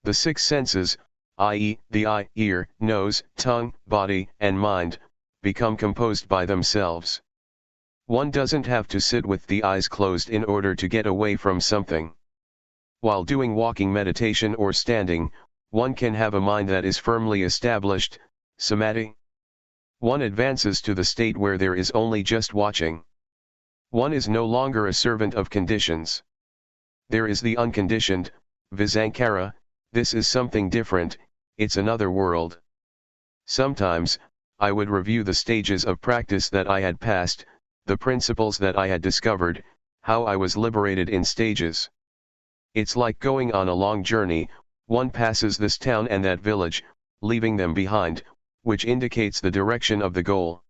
The six senses, i.e., the eye, ear, nose, tongue, body, and mind, become composed by themselves. One doesn't have to sit with the eyes closed in order to get away from something. While doing walking meditation or standing, one can have a mind that is firmly established, samadhi. One advances to the state where there is only just watching. One is no longer a servant of conditions. There is the unconditioned, visankhara. This is something different, it's another world. Sometimes, I would review the stages of practice that I had passed, the principles that I had discovered, how I was liberated in stages. It's like going on a long journey, one passes this town and that village, leaving them behind, which indicates the direction of the goal.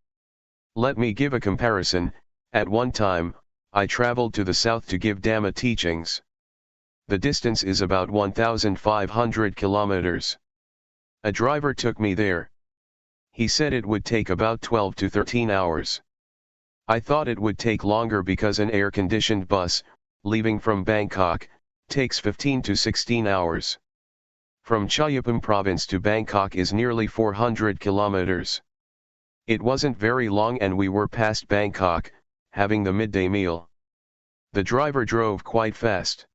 Let me give a comparison. At one time, I traveled to the south to give Dhamma teachings. The distance is about 1,500 kilometers. A driver took me there. He said it would take about 12 to 13 hours. I thought it would take longer because an air-conditioned bus, leaving from Bangkok, takes 15 to 16 hours. From Chayapum province to Bangkok is nearly 400 kilometers. It wasn't very long and we were past Bangkok, having the midday meal. The driver drove quite fast.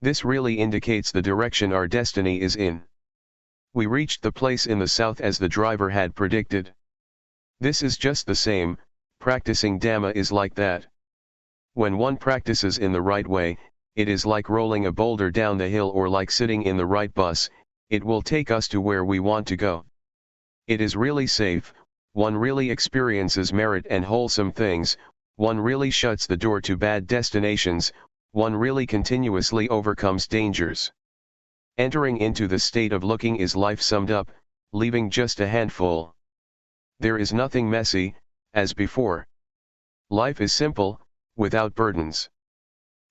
This really indicates the direction our destiny is in. We reached the place in the south as the driver had predicted. This is just the same, practicing Dhamma is like that. When one practices in the right way, it is like rolling a boulder down the hill or like sitting in the right bus, it will take us to where we want to go. It is really safe, one really experiences merit and wholesome things, one really shuts the door to bad destinations, one really continuously overcomes dangers. Entering into the state of looking is life summed up, leaving just a handful. There is nothing messy, as before. Life is simple, without burdens.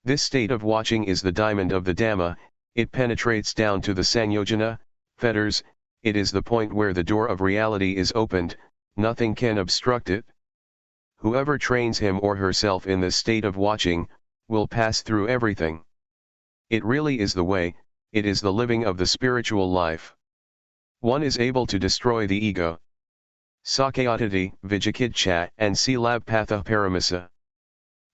This state of watching is the diamond of the Dhamma, it penetrates down to the Sanyojana, fetters, it is the point where the door of reality is opened, nothing can obstruct it. Whoever trains him or herself in this state of watching, will pass through everything. It really is the way, it is the living of the spiritual life. One is able to destroy the ego. Sakayatati, Vijikidcha, and Silabpatha Paramasa.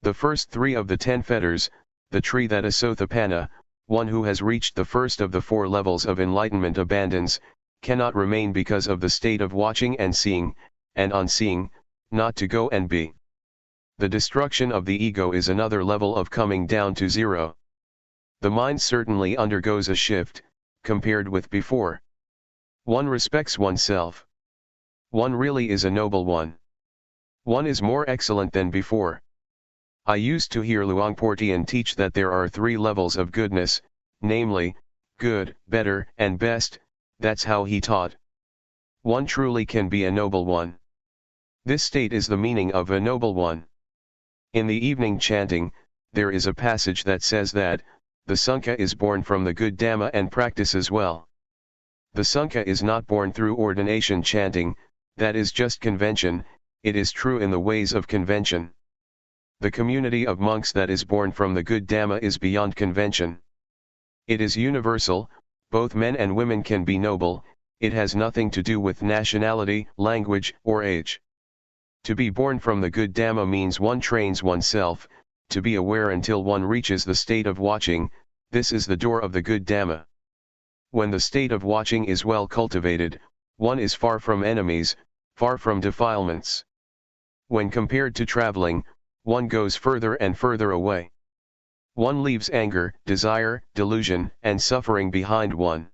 The first three of the 10 fetters, the tree that Asothapana, one who has reached the first of the 4 levels of enlightenment abandons, cannot remain because of the state of watching and seeing, and on seeing, not to go and be. The destruction of the ego is another level of coming down to zero. The mind certainly undergoes a shift, compared with before. One respects oneself. One really is a noble one. One is more excellent than before. I used to hear Luangpor Teean teach that there are 3 levels of goodness, namely, good, better, and best, that's how he taught. One truly can be a noble one. This state is the meaning of a noble one. In the evening chanting, there is a passage that says that, the Sangha is born from the good Dhamma and practices well. The Sangha is not born through ordination chanting, that is just convention, it is true in the ways of convention. The community of monks that is born from the good Dhamma is beyond convention. It is universal, both men and women can be noble, it has nothing to do with nationality, language, or age. To be born from the good Dhamma means one trains oneself, to be aware until one reaches the state of watching, this is the door of the good Dhamma. When the state of watching is well cultivated, one is far from enemies, far from defilements. When compared to traveling, one goes further and further away. One leaves anger, desire, delusion, and suffering behind one.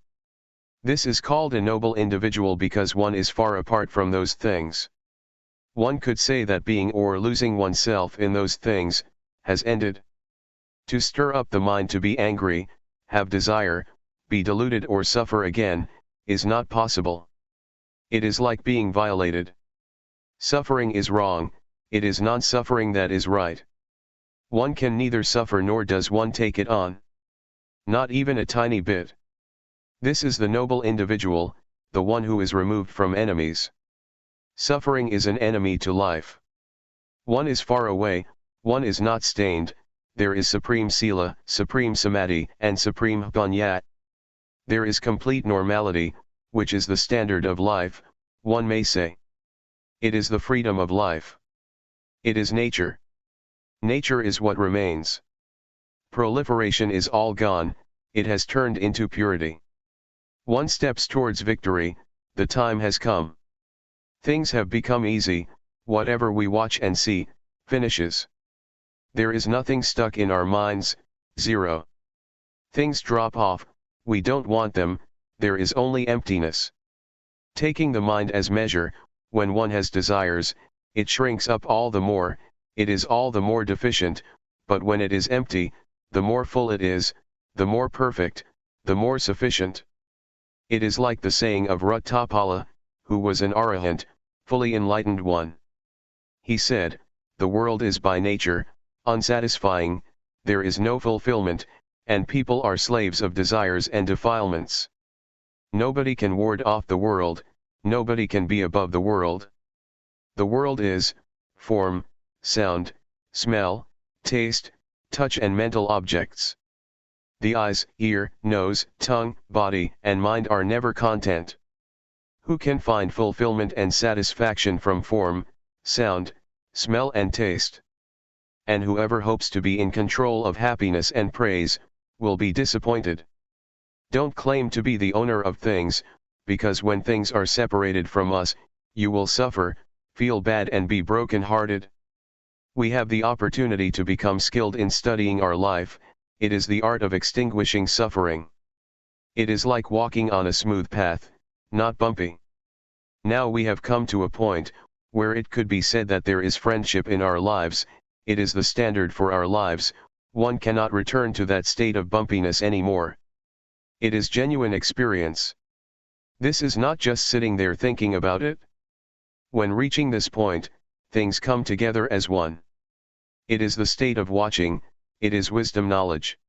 This is called a noble individual because one is far apart from those things. One could say that being or losing oneself in those things, has ended. To stir up the mind to be angry, have desire, be deluded or suffer again, is not possible. It is like being violated. Suffering is wrong, it is non-suffering that is right. One can neither suffer nor does one take it on. Not even a tiny bit. This is the noble individual, the one who is removed from enemies. Suffering is an enemy to life. One is far away, one is not stained, there is supreme sila, supreme samadhi, and supreme panya. There is complete normality, which is the standard of life, one may say. It is the freedom of life. It is nature. Nature is what remains. Proliferation is all gone, it has turned into purity. One steps towards victory, the time has come. Things have become easy, whatever we watch and see, finishes. There is nothing stuck in our minds, zero. Things drop off, we don't want them, there is only emptiness. Taking the mind as measure, when one has desires, it shrinks up all the more, it is all the more deficient, but when it is empty, the more full it is, the more perfect, the more sufficient. It is like the saying of Ruttapala, who was an arahant, fully enlightened one. He said, "The world is by nature unsatisfying, there is no fulfillment, and people are slaves of desires and defilements. Nobody can ward off the world, nobody can be above the world. The world is form, sound, smell, taste, touch and mental objects. The eyes, ear, nose, tongue, body, and mind are never content. Who can find fulfillment and satisfaction from form, sound, smell and taste? And whoever hopes to be in control of happiness and praise, will be disappointed. Don't claim to be the owner of things, because when things are separated from us, you will suffer, feel bad and be broken-hearted. We have the opportunity to become skilled in studying our life, it is the art of extinguishing suffering. It is like walking on a smooth path, not bumpy. Now we have come to a point, where it could be said that there is friendship in our lives, it is the standard for our lives, one cannot return to that state of bumpiness anymore. It is genuine experience. This is not just sitting there thinking about it. When reaching this point, things come together as one. It is the state of watching, it is wisdom knowledge.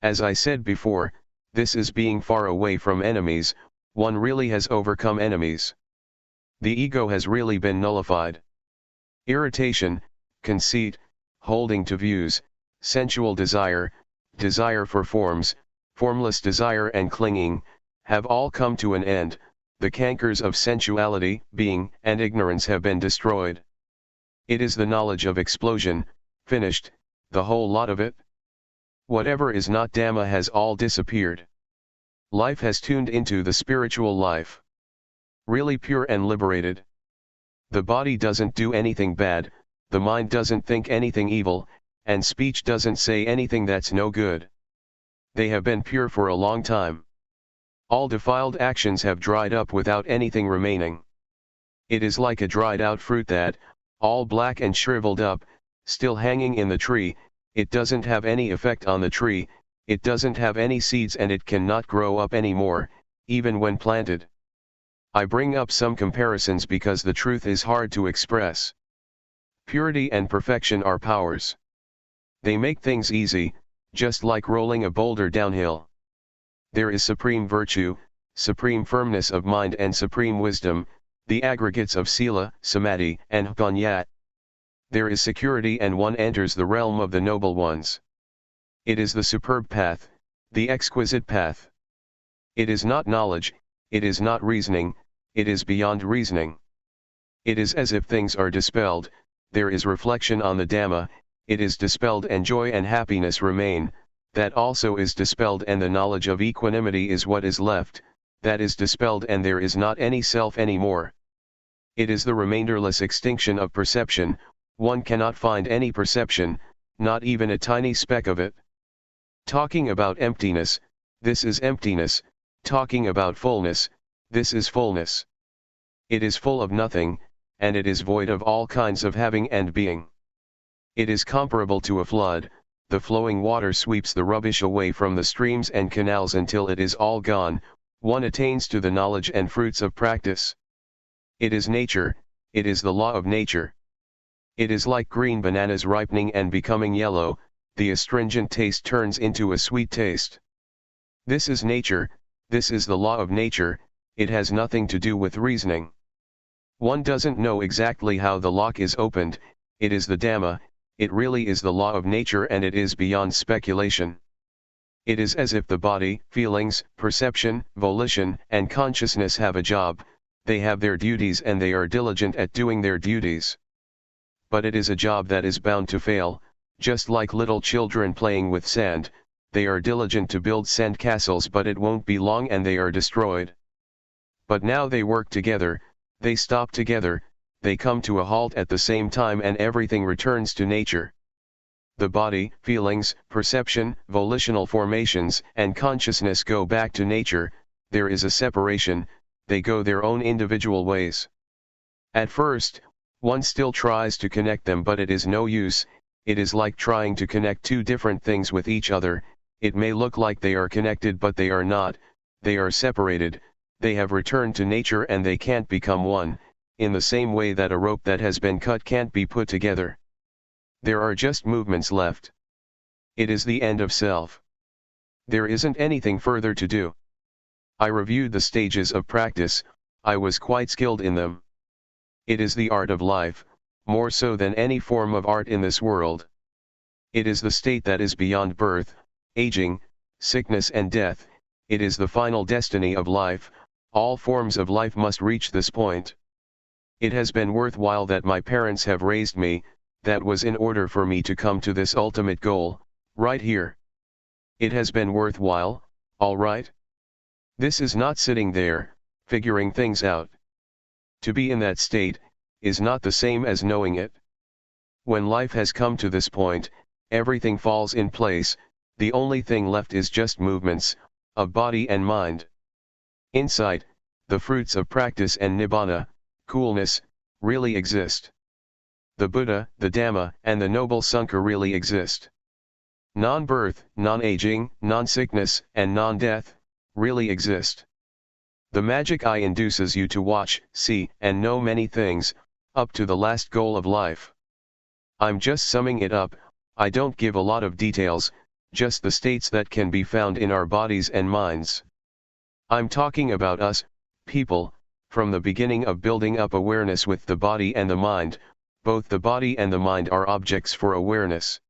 As I said before, this is being far away from enemies, one really has overcome enemies. The ego has really been nullified. Irritation, conceit, holding to views, sensual desire, desire for forms, formless desire and clinging, have all come to an end, the cankers of sensuality, being, and ignorance have been destroyed. It is the knowledge of explosion, finished, the whole lot of it. Whatever is not Dhamma has all disappeared. Life has tuned into the spiritual life. Really pure and liberated. The body doesn't do anything bad, the mind doesn't think anything evil, and speech doesn't say anything that's no good. They have been pure for a long time. All defiled actions have dried up without anything remaining. It is like a dried out fruit that, all black and shriveled up, still hanging in the tree, it doesn't have any effect on the tree, it doesn't have any seeds and it cannot grow up anymore, even when planted. I bring up some comparisons because the truth is hard to express. Purity and perfection are powers. They make things easy, just like rolling a boulder downhill. There is supreme virtue, supreme firmness of mind and supreme wisdom, the aggregates of sila, samadhi, and panya. There is security and one enters the realm of the noble ones. It is the superb path, the exquisite path. It is not knowledge, it is not reasoning, it is beyond reasoning. It is as if things are dispelled, there is reflection on the Dhamma, it is dispelled and joy and happiness remain, that also is dispelled and the knowledge of equanimity is what is left, that is dispelled and there is not any self anymore. It is the remainderless extinction of perception, one cannot find any perception, not even a tiny speck of it. Talking about emptiness, this is emptiness, talking about fullness, this is fullness. It is full of nothing, and it is void of all kinds of having and being. It is comparable to a flood, the flowing water sweeps the rubbish away from the streams and canals until it is all gone, one attains to the knowledge and fruits of practice. It is nature, it is the law of nature. It is like green bananas ripening and becoming yellow, the astringent taste turns into a sweet taste. This is nature, this is the law of nature, it has nothing to do with reasoning. One doesn't know exactly how the lock is opened, it is the Dhamma, it really is the law of nature and it is beyond speculation. It is as if the body, feelings, perception, volition, and consciousness have a job, they have their duties and they are diligent at doing their duties. But it is a job that is bound to fail, just like little children playing with sand, they are diligent to build sand castles but it won't be long and they are destroyed. But now they work together, they stop together, they come to a halt at the same time and everything returns to nature. The body, feelings, perception, volitional formations, and consciousness go back to nature, there is a separation, they go their own individual ways. At first, one still tries to connect them but it is no use, it is like trying to connect two different things with each other, it may look like they are connected but they are not, they are separated, they have returned to nature and they can't become one, in the same way that a rope that has been cut can't be put together. There are just movements left. It is the end of self. There isn't anything further to do. I reviewed the stages of practice, I was quite skilled in them. It is the art of life, more so than any form of art in this world. It is the state that is beyond birth, aging, sickness and death, it is the final destiny of life, all forms of life must reach this point. It has been worthwhile that my parents have raised me, that was in order for me to come to this ultimate goal, right here. It has been worthwhile, all right? This is not sitting there, figuring things out. To be in that state, is not the same as knowing it. When life has come to this point, everything falls in place, the only thing left is just movements, of body and mind. Insight, the fruits of practice and nibbana, coolness, really exist. The Buddha, the Dhamma, and the Noble Sangha really exist. Non-birth, non-aging, non-sickness, and non-death, really exist. The magic eye induces you to watch, see, and know many things, up to the last goal of life. I'm just summing it up, I don't give a lot of details, just the states that can be found in our bodies and minds. I'm talking about us, people, from the beginning of building up awareness with the body and the mind. Both the body and the mind are objects for awareness.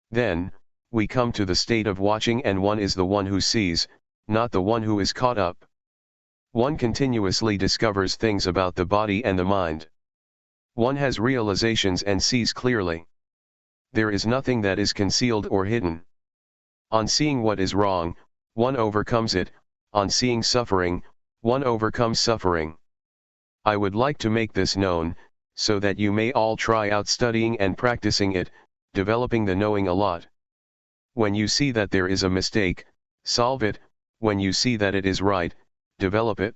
Then, we come to the state of watching and one is the one who sees, not the one who is caught up. One continuously discovers things about the body and the mind. One has realizations and sees clearly. There is nothing that is concealed or hidden. On seeing what is wrong, one overcomes it, on seeing suffering, one overcomes suffering. I would like to make this known, so that you may all try out studying and practicing it, developing the knowing a lot. When you see that there is a mistake, solve it, when you see that it is right, develop it.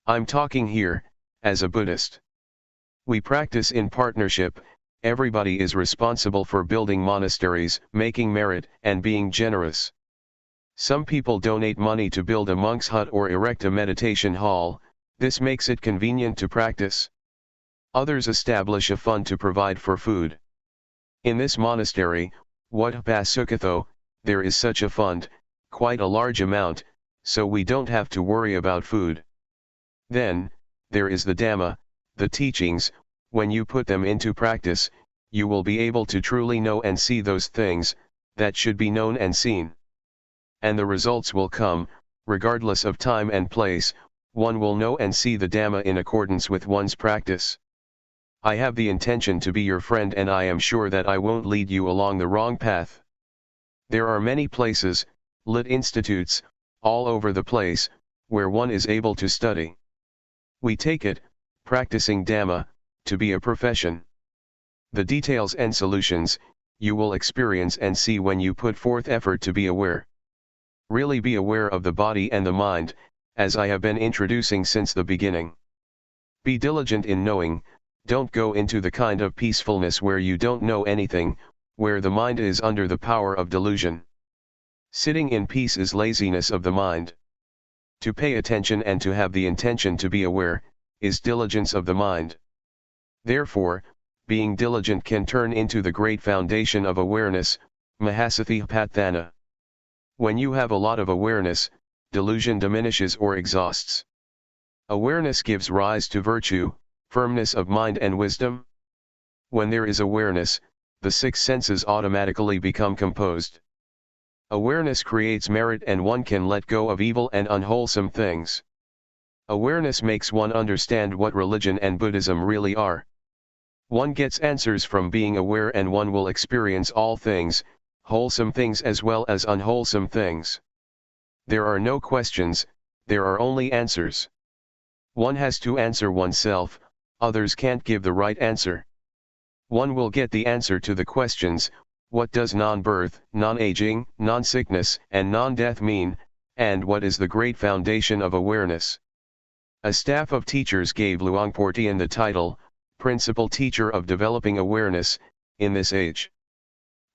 I'm talking here, as a Buddhist. We practice in partnership, everybody is responsible for building monasteries, making merit, and being generous. Some people donate money to build a monk's hut or erect a meditation hall, this makes it convenient to practice. Others establish a fund to provide for food. In this monastery, Wat Pa Sukatho, there is such a fund, quite a large amount, so we don't have to worry about food. Then, there is the Dhamma, the teachings, when you put them into practice, you will be able to truly know and see those things, that should be known and seen. And the results will come, regardless of time and place, one will know and see the Dhamma in accordance with one's practice. I have the intention to be your friend and I am sure that I won't lead you along the wrong path. There are many places, lit institutes, all over the place, where one is able to study. We take it, practicing Dhamma, to be a profession. The details and solutions, you will experience and see when you put forth effort to be aware. Really be aware of the body and the mind, as I have been introducing since the beginning. Be diligent in knowing, don't go into the kind of peacefulness where you don't know anything, where the mind is under the power of delusion. Sitting in peace is laziness of the mind. To pay attention and to have the intention to be aware, is diligence of the mind. Therefore, being diligent can turn into the great foundation of awareness, Mahasatipatthana. When you have a lot of awareness, delusion diminishes or exhausts. Awareness gives rise to virtue, firmness of mind and wisdom. When there is awareness, the six senses automatically become composed. Awareness creates merit and one can let go of evil and unwholesome things. Awareness makes one understand what religion and Buddhism really are. One gets answers from being aware and one will experience all things, wholesome things as well as unwholesome things. There are no questions, there are only answers. One has to answer oneself, others can't give the right answer. One will get the answer to the questions, what does non-birth, non-aging, non-sickness, and non-death mean, and what is the great foundation of awareness? A staff of teachers gave Luangpor Teean the title, Principal Teacher of Developing Awareness, in this age.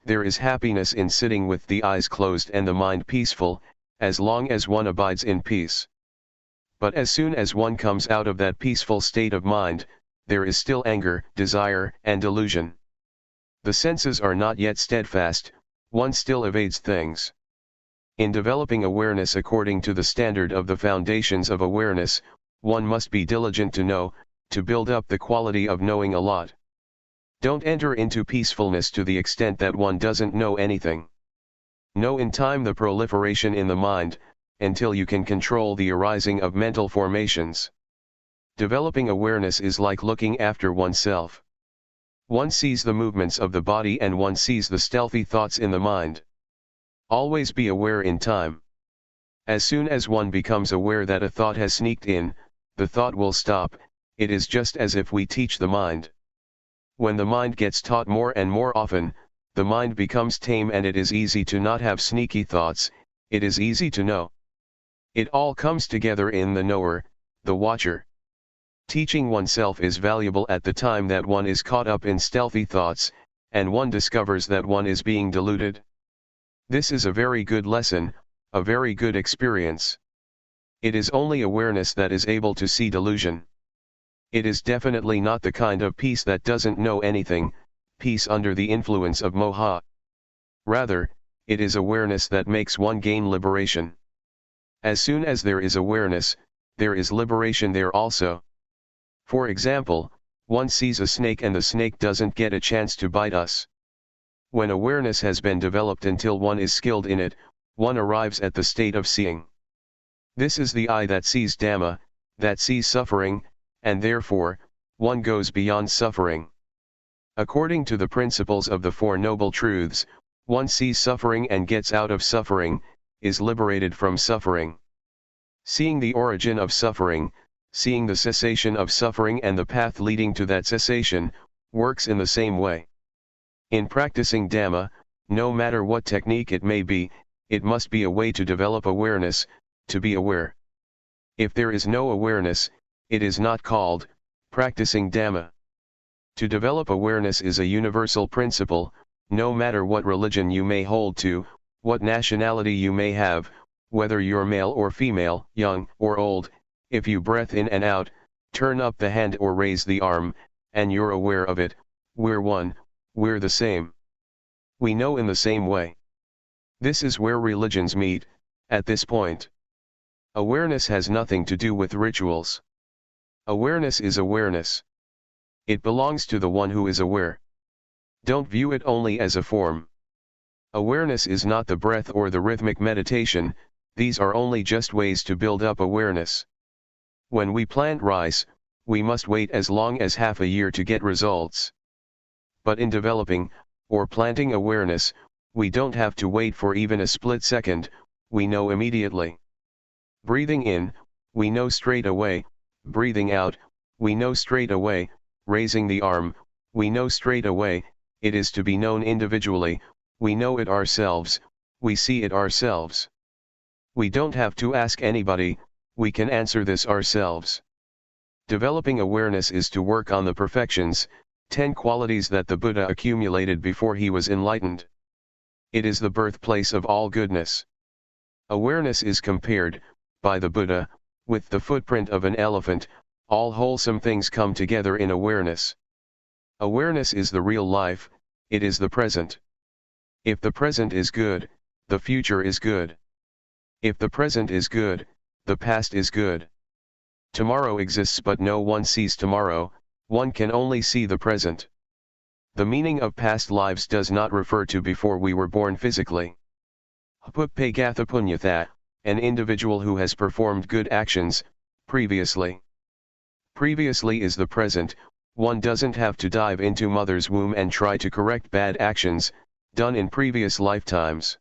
There is happiness in sitting with the eyes closed and the mind peaceful, as long as one abides in peace. But as soon as one comes out of that peaceful state of mind, there is still anger, desire, and delusion. The senses are not yet steadfast, one still evades things. In developing awareness according to the standard of the foundations of awareness, one must be diligent to know, to build up the quality of knowing a lot. Don't enter into peacefulness to the extent that one doesn't know anything. Know in time the proliferation in the mind, until you can control the arising of mental formations. Developing awareness is like looking after oneself. One sees the movements of the body and one sees the stealthy thoughts in the mind. Always be aware in time. As soon as one becomes aware that a thought has sneaked in, the thought will stop. It is just as if we teach the mind. When the mind gets taught more and more often, the mind becomes tame and it is easy to not have sneaky thoughts, it is easy to know. It all comes together in the knower, the watcher. Teaching oneself is valuable at the time that one is caught up in stealthy thoughts, and one discovers that one is being deluded. This is a very good lesson, a very good experience. It is only awareness that is able to see delusion. It is definitely not the kind of peace that doesn't know anything, peace under the influence of moha. Rather, it is awareness that makes one gain liberation. As soon as there is awareness, there is liberation there also. For example, one sees a snake and the snake doesn't get a chance to bite us. When awareness has been developed until one is skilled in it, one arrives at the state of seeing. This is the eye that sees Dhamma, that sees suffering, and therefore, one goes beyond suffering. According to the principles of the Four Noble Truths, one sees suffering and gets out of suffering, is liberated from suffering. Seeing the origin of suffering, seeing the cessation of suffering and the path leading to that cessation, works in the same way. In practicing Dhamma, no matter what technique it may be, it must be a way to develop awareness, to be aware. If there is no awareness, it is not called practicing Dhamma. To develop awareness is a universal principle, no matter what religion you may hold to, what nationality you may have, whether you're male or female, young or old, if you breath in and out, turn up the hand or raise the arm, and you're aware of it, we're one, we're the same. We know in the same way. This is where religions meet, at this point. Awareness has nothing to do with rituals. Awareness is awareness. It belongs to the one who is aware. Don't view it only as a form. Awareness is not the breath or the rhythmic meditation, these are only just ways to build up awareness. When we plant rice, we must wait as long as half a year to get results. But in developing, or planting awareness, we don't have to wait for even a split second, we know immediately. Breathing in, we know straight away, breathing out, we know straight away, raising the arm, we know straight away, it is to be known individually, we know it ourselves, we see it ourselves. We don't have to ask anybody, we can answer this ourselves. Developing awareness is to work on the perfections, 10 qualities that the Buddha accumulated before he was enlightened. It is the birthplace of all goodness. Awareness is compared, by the Buddha, with the footprint of an elephant, all wholesome things come together in awareness. Awareness is the real life, it is the present. If the present is good, the future is good. If the present is good, the past is good. Tomorrow exists but no one sees tomorrow, one can only see the present. The meaning of past lives does not refer to before we were born physically. Hupapagathappunyatha, an individual who has performed good actions, previously. Previously is the present. One doesn't have to dive into mother's womb and try to correct bad actions, done in previous lifetimes.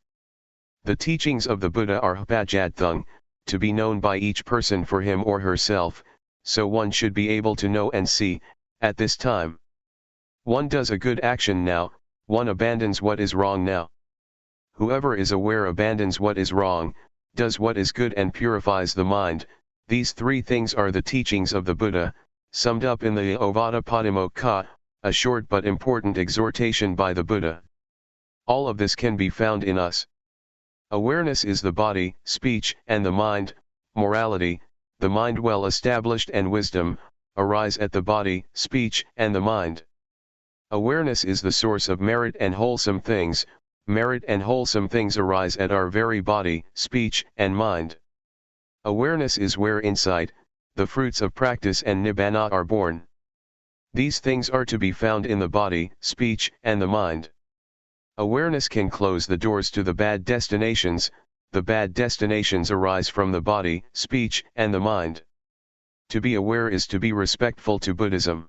The teachings of the Buddha are hupajadthung, to be known by each person for him or herself, so one should be able to know and see, at this time. One does a good action now, one abandons what is wrong now. Whoever is aware abandons what is wrong, does what is good and purifies the mind. These three things are the teachings of the Buddha, summed up in the Ovada Padimokkha, a short but important exhortation by the Buddha. All of this can be found in us. Awareness is the body, speech, and the mind. Morality, the mind well established, and wisdom, arise at the body, speech, and the mind. Awareness is the source of merit and wholesome things. Merit and wholesome things arise at our very body, speech, and mind. Awareness is where insight, the fruits of practice, and nibbana are born. These things are to be found in the body, speech, and the mind. Awareness can close the doors to the bad destinations. The bad destinations arise from the body, speech, and the mind. To be aware is to be respectful to Buddhism.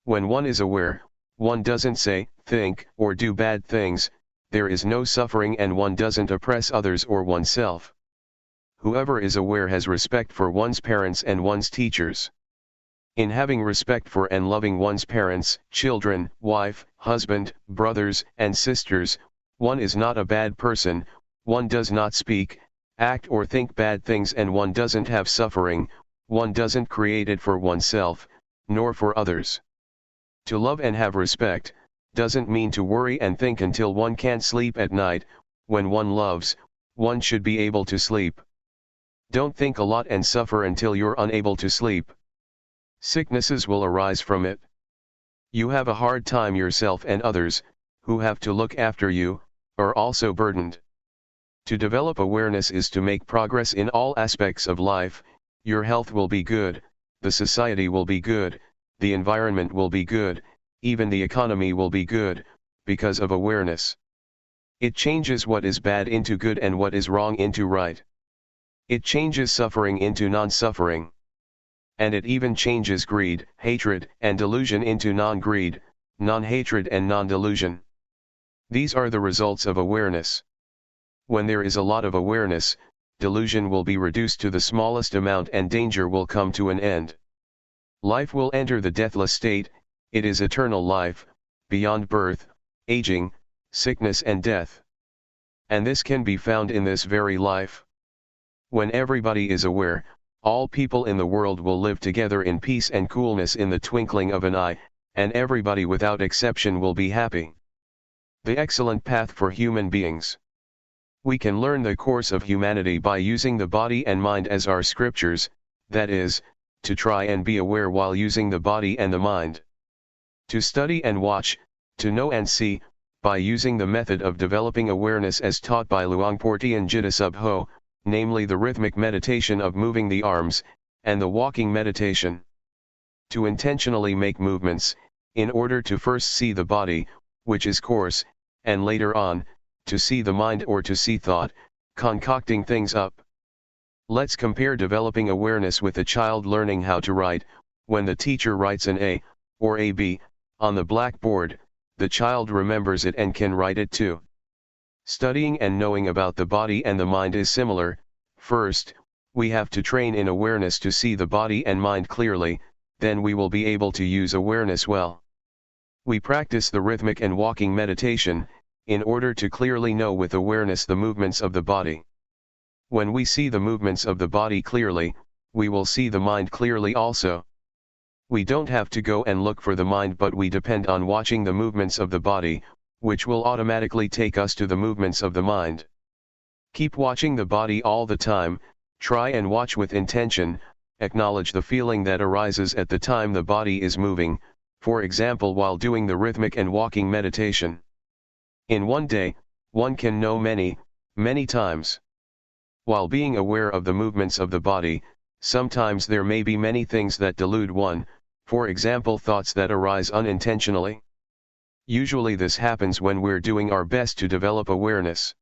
When one is aware, one doesn't say, think, or do bad things. There is no suffering and one doesn't oppress others or oneself. Whoever is aware has respect for one's parents and one's teachers. In having respect for and loving one's parents, children, wife, husband, brothers, and sisters, one is not a bad person. One does not speak, act, or think bad things, and one doesn't have suffering. One doesn't create it for oneself, nor for others. To love and have respect doesn't mean to worry and think until one can't sleep at night. When one loves, one should be able to sleep. Don't think a lot and suffer until you're unable to sleep. Sicknesses will arise from it. You have a hard time yourself, and others, who have to look after you, are also burdened. To develop awareness is to make progress in all aspects of life. Your health will be good, the society will be good, the environment will be good, even the economy will be good, because of awareness. It changes what is bad into good and what is wrong into right. It changes suffering into non-suffering. And it even changes greed, hatred, and delusion into non-greed, non-hatred, and non-delusion. These are the results of awareness. When there is a lot of awareness, delusion will be reduced to the smallest amount and danger will come to an end. Life will enter the deathless state. It is eternal life, beyond birth, aging, sickness, and death. And this can be found in this very life. When everybody is aware, all people in the world will live together in peace and coolness in the twinkling of an eye, and everybody without exception will be happy. The excellent path for human beings. We can learn the course of humanity by using the body and mind as our scriptures, that is, to try and be aware while using the body and the mind. To study and watch, to know and see, by using the method of developing awareness as taught by Luangpor Teean Jidasubho, namely the rhythmic meditation of moving the arms, and the walking meditation. To intentionally make movements, in order to first see the body, which is coarse, and later on, to see the mind or to see thought, concocting things up. Let's compare developing awareness with a child learning how to write. When the teacher writes an A, or a B, on the blackboard, the child remembers it and can write it too. Studying and knowing about the body and the mind is similar. First, we have to train in awareness to see the body and mind clearly, then we will be able to use awareness well. We practice the rhythmic and walking meditation, in order to clearly know with awareness the movements of the body. When we see the movements of the body clearly, we will see the mind clearly also. We don't have to go and look for the mind, but we depend on watching the movements of the body, which will automatically take us to the movements of the mind. Keep watching the body all the time, try and watch with intention, acknowledge the feeling that arises at the time the body is moving, for example while doing the rhythmic and walking meditation. In one day, one can know many times. While being aware of the movements of the body, sometimes there may be many things that delude one, for example thoughts that arise unintentionally. Usually this happens when we're doing our best to develop awareness.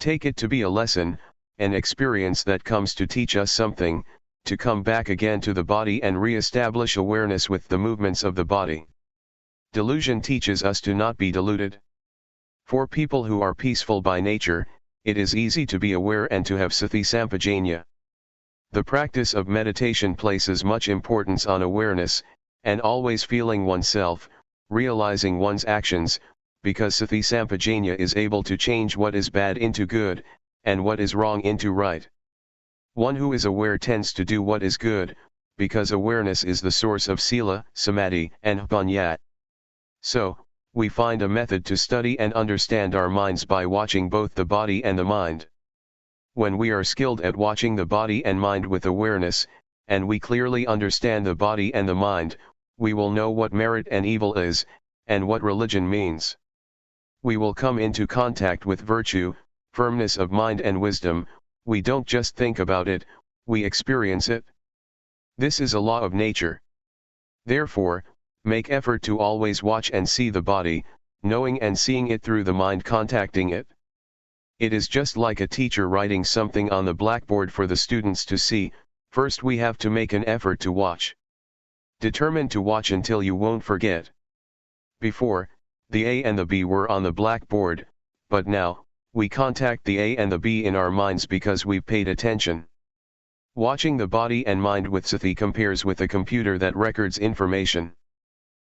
Take it to be a lesson, an experience that comes to teach us something, to come back again to the body and re-establish awareness with the movements of the body. Delusion teaches us to not be deluded. For people who are peaceful by nature, it is easy to be aware and to have sati sampajanya. The practice of meditation places much importance on awareness, and always feeling oneself, realizing one's actions, because sati sampajanya is able to change what is bad into good, and what is wrong into right. One who is aware tends to do what is good, because awareness is the source of sila, samadhi, and panya. So, we find a method to study and understand our minds by watching both the body and the mind. When we are skilled at watching the body and mind with awareness, and we clearly understand the body and the mind, we will know what merit and evil is, and what religion means. We will come into contact with virtue, firmness of mind and wisdom. We don't just think about it, we experience it. This is a law of nature. Therefore, make effort to always watch and see the body, knowing and seeing it through the mind contacting it. It is just like a teacher writing something on the blackboard for the students to see. First we have to make an effort to watch. Determine to watch until you won't forget. Before, the A and the B were on the blackboard, but now, we contact the A and the B in our minds because we've paid attention. Watching the body and mind with sati compares with a computer that records information.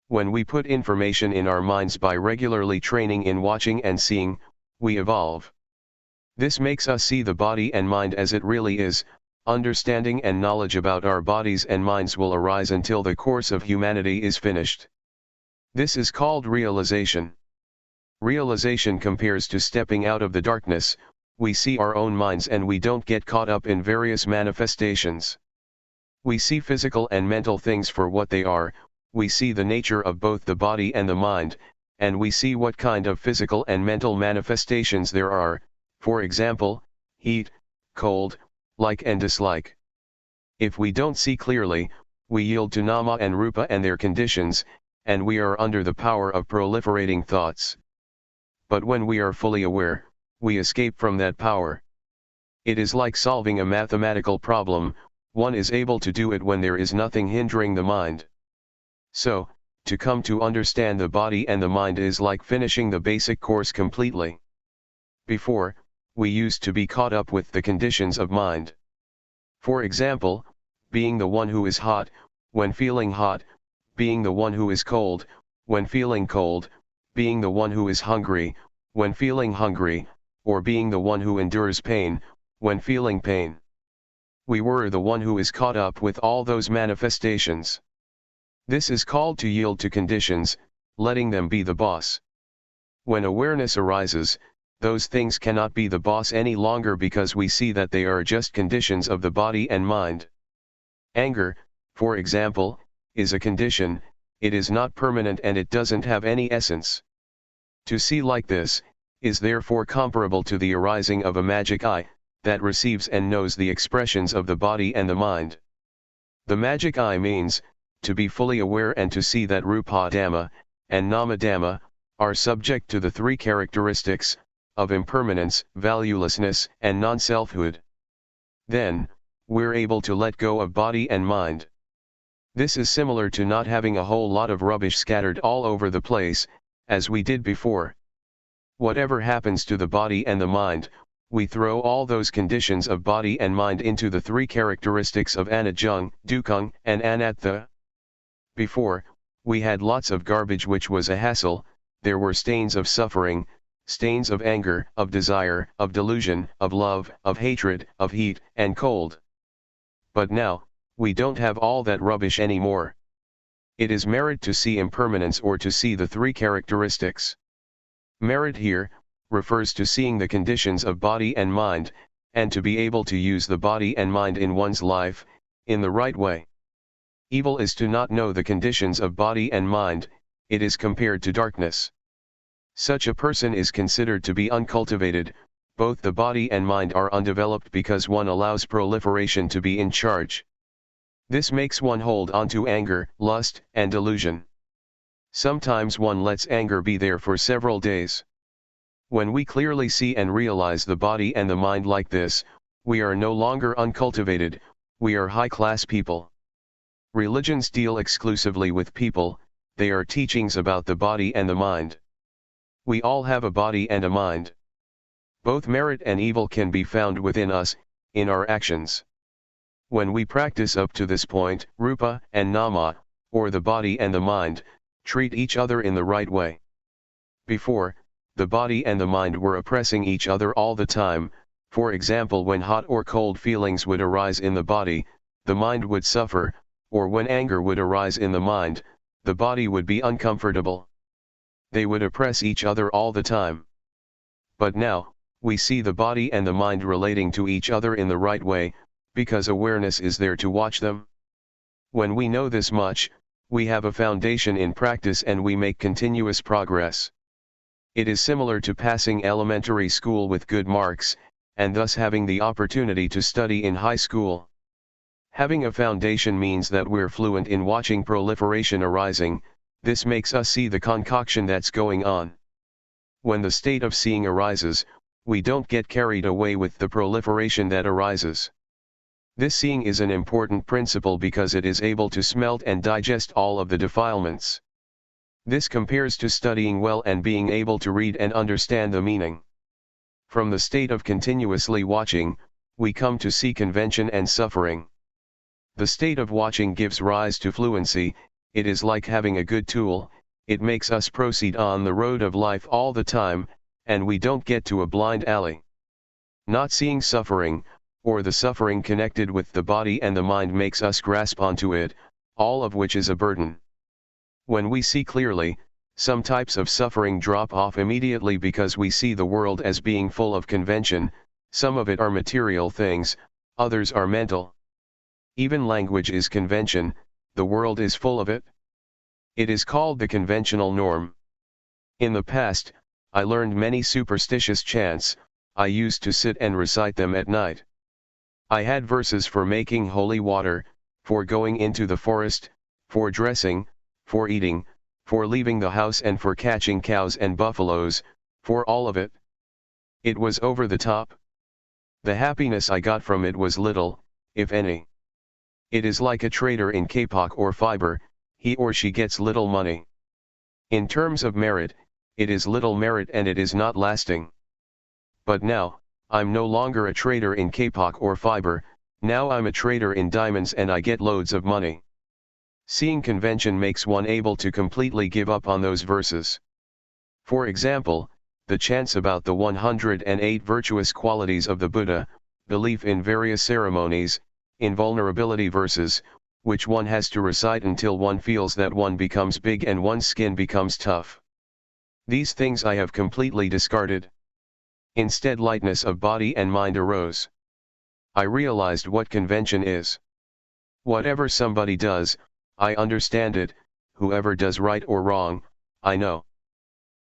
When we put information in our minds by regularly training in watching and seeing, we evolve. This makes us see the body and mind as it really is. Understanding and knowledge about our bodies and minds will arise until the course of humanity is finished. This is called realization. Realization compares to stepping out of the darkness. We see our own minds and we don't get caught up in various manifestations. We see physical and mental things for what they are. We see the nature of both the body and the mind, and we see what kind of physical and mental manifestations there are, for example, heat, cold, like and dislike. If we don't see clearly, we yield to nama and rupa and their conditions, and we are under the power of proliferating thoughts. But when we are fully aware, we escape from that power. It is like solving a mathematical problem. One is able to do it when there is nothing hindering the mind. So, to come to understand the body and the mind is like finishing the basic course completely. Before, we used to be caught up with the conditions of mind. For example, being the one who is hot, when feeling hot, being the one who is cold, when feeling cold, being the one who is hungry, when feeling hungry, or being the one who endures pain, when feeling pain. We were the one who is caught up with all those manifestations. This is called to yield to conditions, letting them be the boss. When awareness arises, those things cannot be the boss any longer because we see that they are just conditions of the body and mind. Anger, for example, is a condition. It is not permanent and it doesn't have any essence. To see like this, is therefore comparable to the arising of a magic eye, that receives and knows the expressions of the body and the mind. The magic eye means, to be fully aware and to see that Rupa Dhamma, and Nama Dhamma, are subject to the three characteristics, of impermanence, valuelessness, and non-selfhood. Then, we're able to let go of body and mind. This is similar to not having a whole lot of rubbish scattered all over the place, as we did before. Whatever happens to the body and the mind, we throw all those conditions of body and mind into the three characteristics of anajjung, dukkang, and anatta. Before, we had lots of garbage which was a hassle. There were stains of suffering, stains of anger, of desire, of delusion, of love, of hatred, of heat, and cold. But now, we don't have all that rubbish anymore. It is merit to see impermanence or to see the three characteristics. Merit here, refers to seeing the conditions of body and mind, and to be able to use the body and mind in one's life, in the right way. Evil is to not know the conditions of body and mind. It is compared to darkness. Such a person is considered to be uncultivated. Both the body and mind are undeveloped because one allows proliferation to be in charge. This makes one hold on to anger, lust, and delusion. Sometimes one lets anger be there for several days. When we clearly see and realize the body and the mind like this, we are no longer uncultivated, we are high-class people. Religions deal exclusively with people, they are teachings about the body and the mind. We all have a body and a mind. Both merit and evil can be found within us, in our actions. When we practice up to this point, rupa and nama, or the body and the mind, treat each other in the right way. Before, the body and the mind were oppressing each other all the time. For example, when hot or cold feelings would arise in the body, the mind would suffer, or when anger would arise in the mind, the body would be uncomfortable. They would oppress each other all the time. But now, we see the body and the mind relating to each other in the right way, because awareness is there to watch them. When we know this much, we have a foundation in practice and we make continuous progress. It is similar to passing elementary school with good marks, and thus having the opportunity to study in high school. Having a foundation means that we're fluent in watching proliferation arising. This makes us see the concoction that's going on. When the state of seeing arises, we don't get carried away with the proliferation that arises. This seeing is an important principle because it is able to smelt and digest all of the defilements. This compares to studying well and being able to read and understand the meaning. From the state of continuously watching, we come to see convention and suffering. The state of watching gives rise to fluency. It is like having a good tool, it makes us proceed on the road of life all the time, and we don't get to a blind alley. Not seeing suffering, or the suffering connected with the body and the mind makes us grasp onto it, all of which is a burden. When we see clearly, some types of suffering drop off immediately because we see the world as being full of convention. Some of it are material things, others are mental. Even language is convention, the world is full of it. It is called the conventional norm. In the past, I learned many superstitious chants. I used to sit and recite them at night. I had verses for making holy water, for going into the forest, for dressing, for eating, for leaving the house and for catching cows and buffaloes, for all of it. It was over the top. The happiness I got from it was little, if any. It is like a trader in kapok or fiber, he or she gets little money. In terms of merit, it is little merit and it is not lasting. But now, I'm no longer a trader in kapok or fiber, now I'm a trader in diamonds and I get loads of money. Seeing convention makes one able to completely give up on those verses. For example, the chants about the 108 virtuous qualities of the Buddha, belief in various ceremonies, invulnerability verses, which one has to recite until one feels that one becomes big and one's skin becomes tough. These things I have completely discarded. Instead, lightness of body and mind arose. I realized what convention is. Whatever somebody does, I understand it, whoever does right or wrong, I know.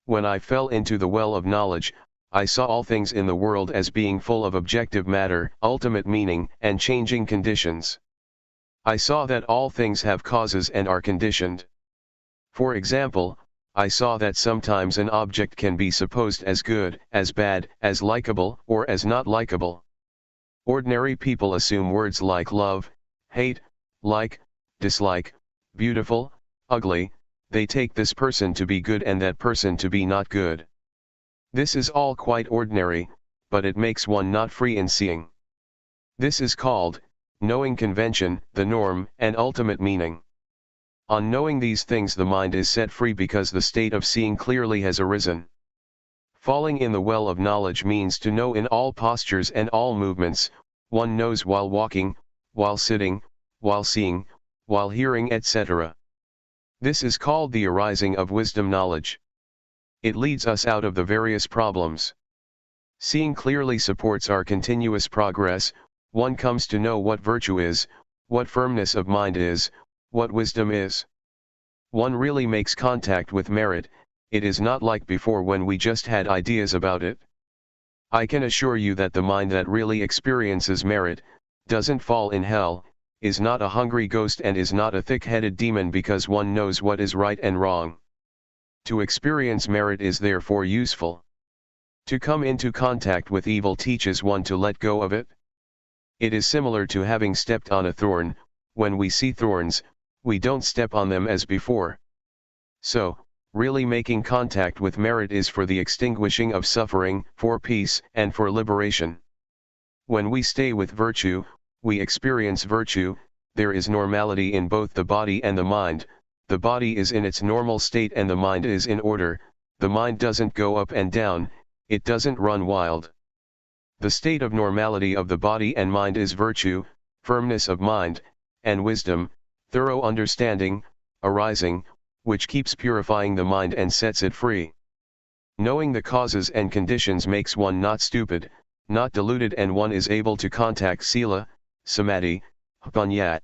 When I fell into the well of knowledge, I saw all things in the world as being full of objective matter, ultimate meaning, and changing conditions. I saw that all things have causes and are conditioned. For example, I saw that sometimes an object can be supposed as good, as bad, as likable, or as not likable. Ordinary people assume words like love, hate, like, dislike, beautiful, ugly, they take this person to be good and that person to be not good. This is all quite ordinary, but it makes one not free in seeing. This is called, knowing convention, the norm, and ultimate meaning. On knowing these things the mind is set free because the state of seeing clearly has arisen. Falling in the well of knowledge means to know in all postures and all movements, one knows while walking, while sitting, while seeing, while hearing, etc. This is called the arising of wisdom knowledge. It leads us out of the various problems. Seeing clearly supports our continuous progress. One comes to know what virtue is, what firmness of mind is, what wisdom is. One really makes contact with merit. It is not like before when we just had ideas about it. I can assure you that the mind that really experiences merit, doesn't fall in hell, is not a hungry ghost and is not a thick-headed demon because one knows what is right and wrong. To experience merit is therefore useful. To come into contact with evil teaches one to let go of it. It is similar to having stepped on a thorn. When we see thorns, we don't step on them as before. So, really making contact with merit is for the extinguishing of suffering, for peace, and for liberation. When we stay with virtue, we experience virtue. There is normality in both the body and the mind. The body is in its normal state and the mind is in order. The mind doesn't go up and down, it doesn't run wild. The state of normality of the body and mind is virtue, firmness of mind, and wisdom, thorough understanding, arising, which keeps purifying the mind and sets it free. Knowing the causes and conditions makes one not stupid, not deluded, and one is able to contact sila, samadhi, panya.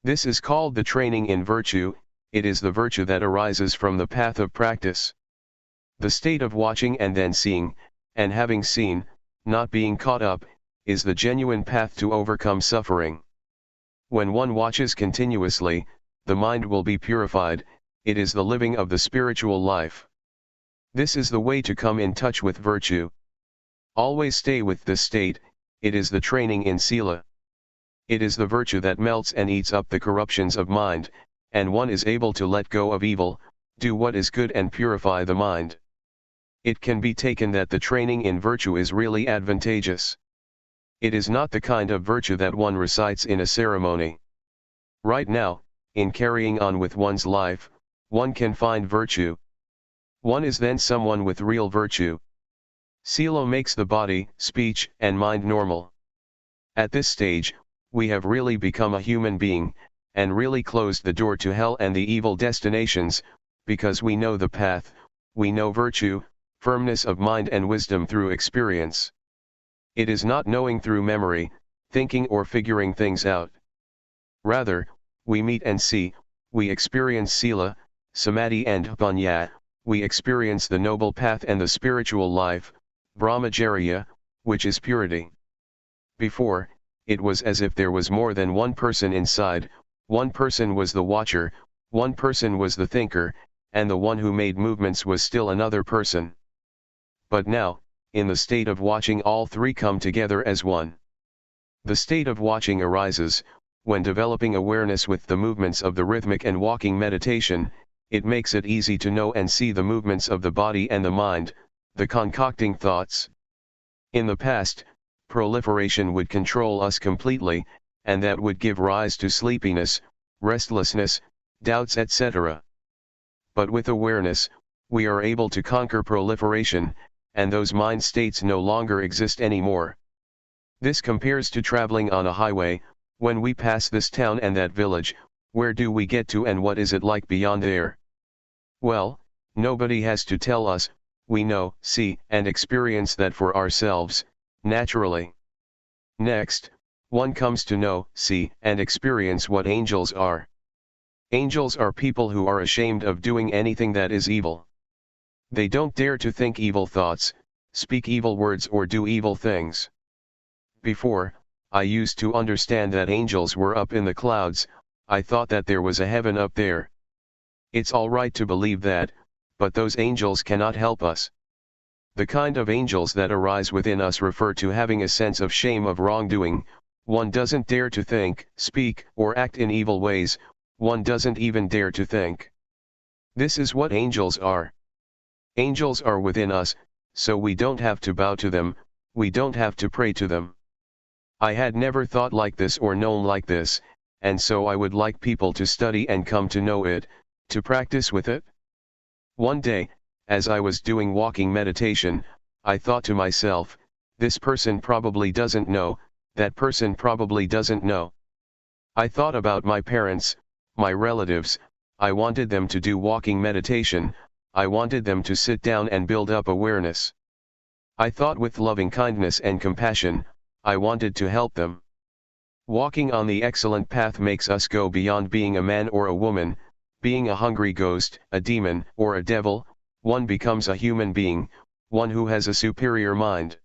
This is called the training in virtue. It is the virtue that arises from the path of practice. The state of watching and then seeing, and having seen, not being caught up, is the genuine path to overcome suffering. When one watches continuously, the mind will be purified. It is the living of the spiritual life. This is the way to come in touch with virtue. Always stay with this state. It is the training in sila. It is the virtue that melts and eats up the corruptions of mind, and one is able to let go of evil, do what is good and purify the mind. It can be taken that the training in virtue is really advantageous. It is not the kind of virtue that one recites in a ceremony. Right now, in carrying on with one's life, one can find virtue. One is then someone with real virtue. Sila makes the body, speech, and mind normal. At this stage, we have really become a human being, and really closed the door to hell and the evil destinations, because we know the path, we know virtue, firmness of mind and wisdom through experience. It is not knowing through memory, thinking or figuring things out. Rather, we meet and see, we experience sila, samadhi and panya, we experience the noble path and the spiritual life, brahmacharya, which is purity. Before, it was as if there was more than one person inside. One person was the watcher, one person was the thinker, and the one who made movements was still another person. But now, in the state of watching, all three come together as one. The state of watching arises, when developing awareness with the movements of the rhythmic and walking meditation. It makes it easy to know and see the movements of the body and the mind, the concocting thoughts. In the past, proliferation would control us completely, and that would give rise to sleepiness, restlessness, doubts, etc. But with awareness, we are able to conquer proliferation, and those mind states no longer exist anymore. This compares to traveling on a highway. When we pass this town and that village, where do we get to and what is it like beyond there? Well, nobody has to tell us, we know, see, and experience that for ourselves, naturally. Next, one comes to know, see, and experience what angels are. Angels are people who are ashamed of doing anything that is evil. They don't dare to think evil thoughts, speak evil words, or do evil things. Before, I used to understand that angels were up in the clouds. I thought that there was a heaven up there. It's all right to believe that, but those angels cannot help us. The kind of angels that arise within us refer to having a sense of shame of wrongdoing. One doesn't dare to think, speak, or act in evil ways. One doesn't even dare to think. This is what angels are. Angels are within us, so we don't have to bow to them, we don't have to pray to them. I had never thought like this or known like this, and so I would like people to study and come to know it, to practice with it. One day, as I was doing walking meditation, I thought to myself, this person probably doesn't know, that person probably doesn't know. I thought about my parents, my relatives. I wanted them to do walking meditation, I wanted them to sit down and build up awareness. I thought with loving kindness and compassion, I wanted to help them. Walking on the excellent path makes us go beyond being a man or a woman, being a hungry ghost, a demon, or a devil. One becomes a human being, one who has a superior mind.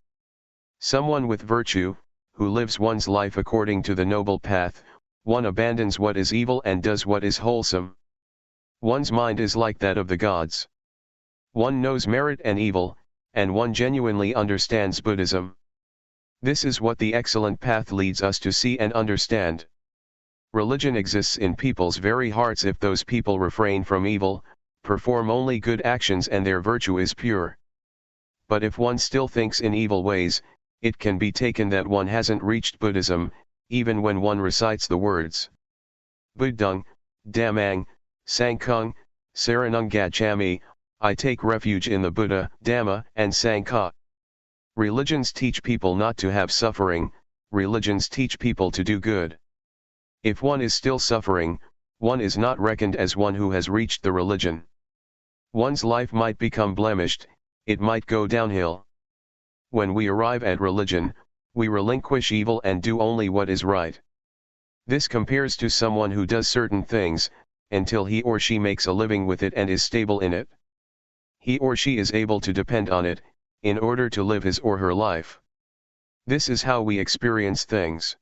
Someone with virtue, who lives one's life according to the noble path. One abandons what is evil and does what is wholesome. One's mind is like that of the gods. One knows merit and evil, and one genuinely understands Buddhism. This is what the excellent path leads us to see and understand. Religion exists in people's very hearts if those people refrain from evil, perform only good actions and their virtue is pure. But if one still thinks in evil ways, it can be taken that one hasn't reached Buddhism, even when one recites the words Buddhang, Dhammang, Sanghang, Saranang Gacchami, I take refuge in the Buddha, Dhamma, and Sangha. Religions teach people not to have suffering, religions teach people to do good. If one is still suffering, one is not reckoned as one who has reached the religion. One's life might become blemished, it might go downhill. When we arrive at religion, we relinquish evil and do only what is right. This compares to someone who does certain things, until he or she makes a living with it and is stable in it. He or she is able to depend on it, in order to live his or her life. This is how we experience things.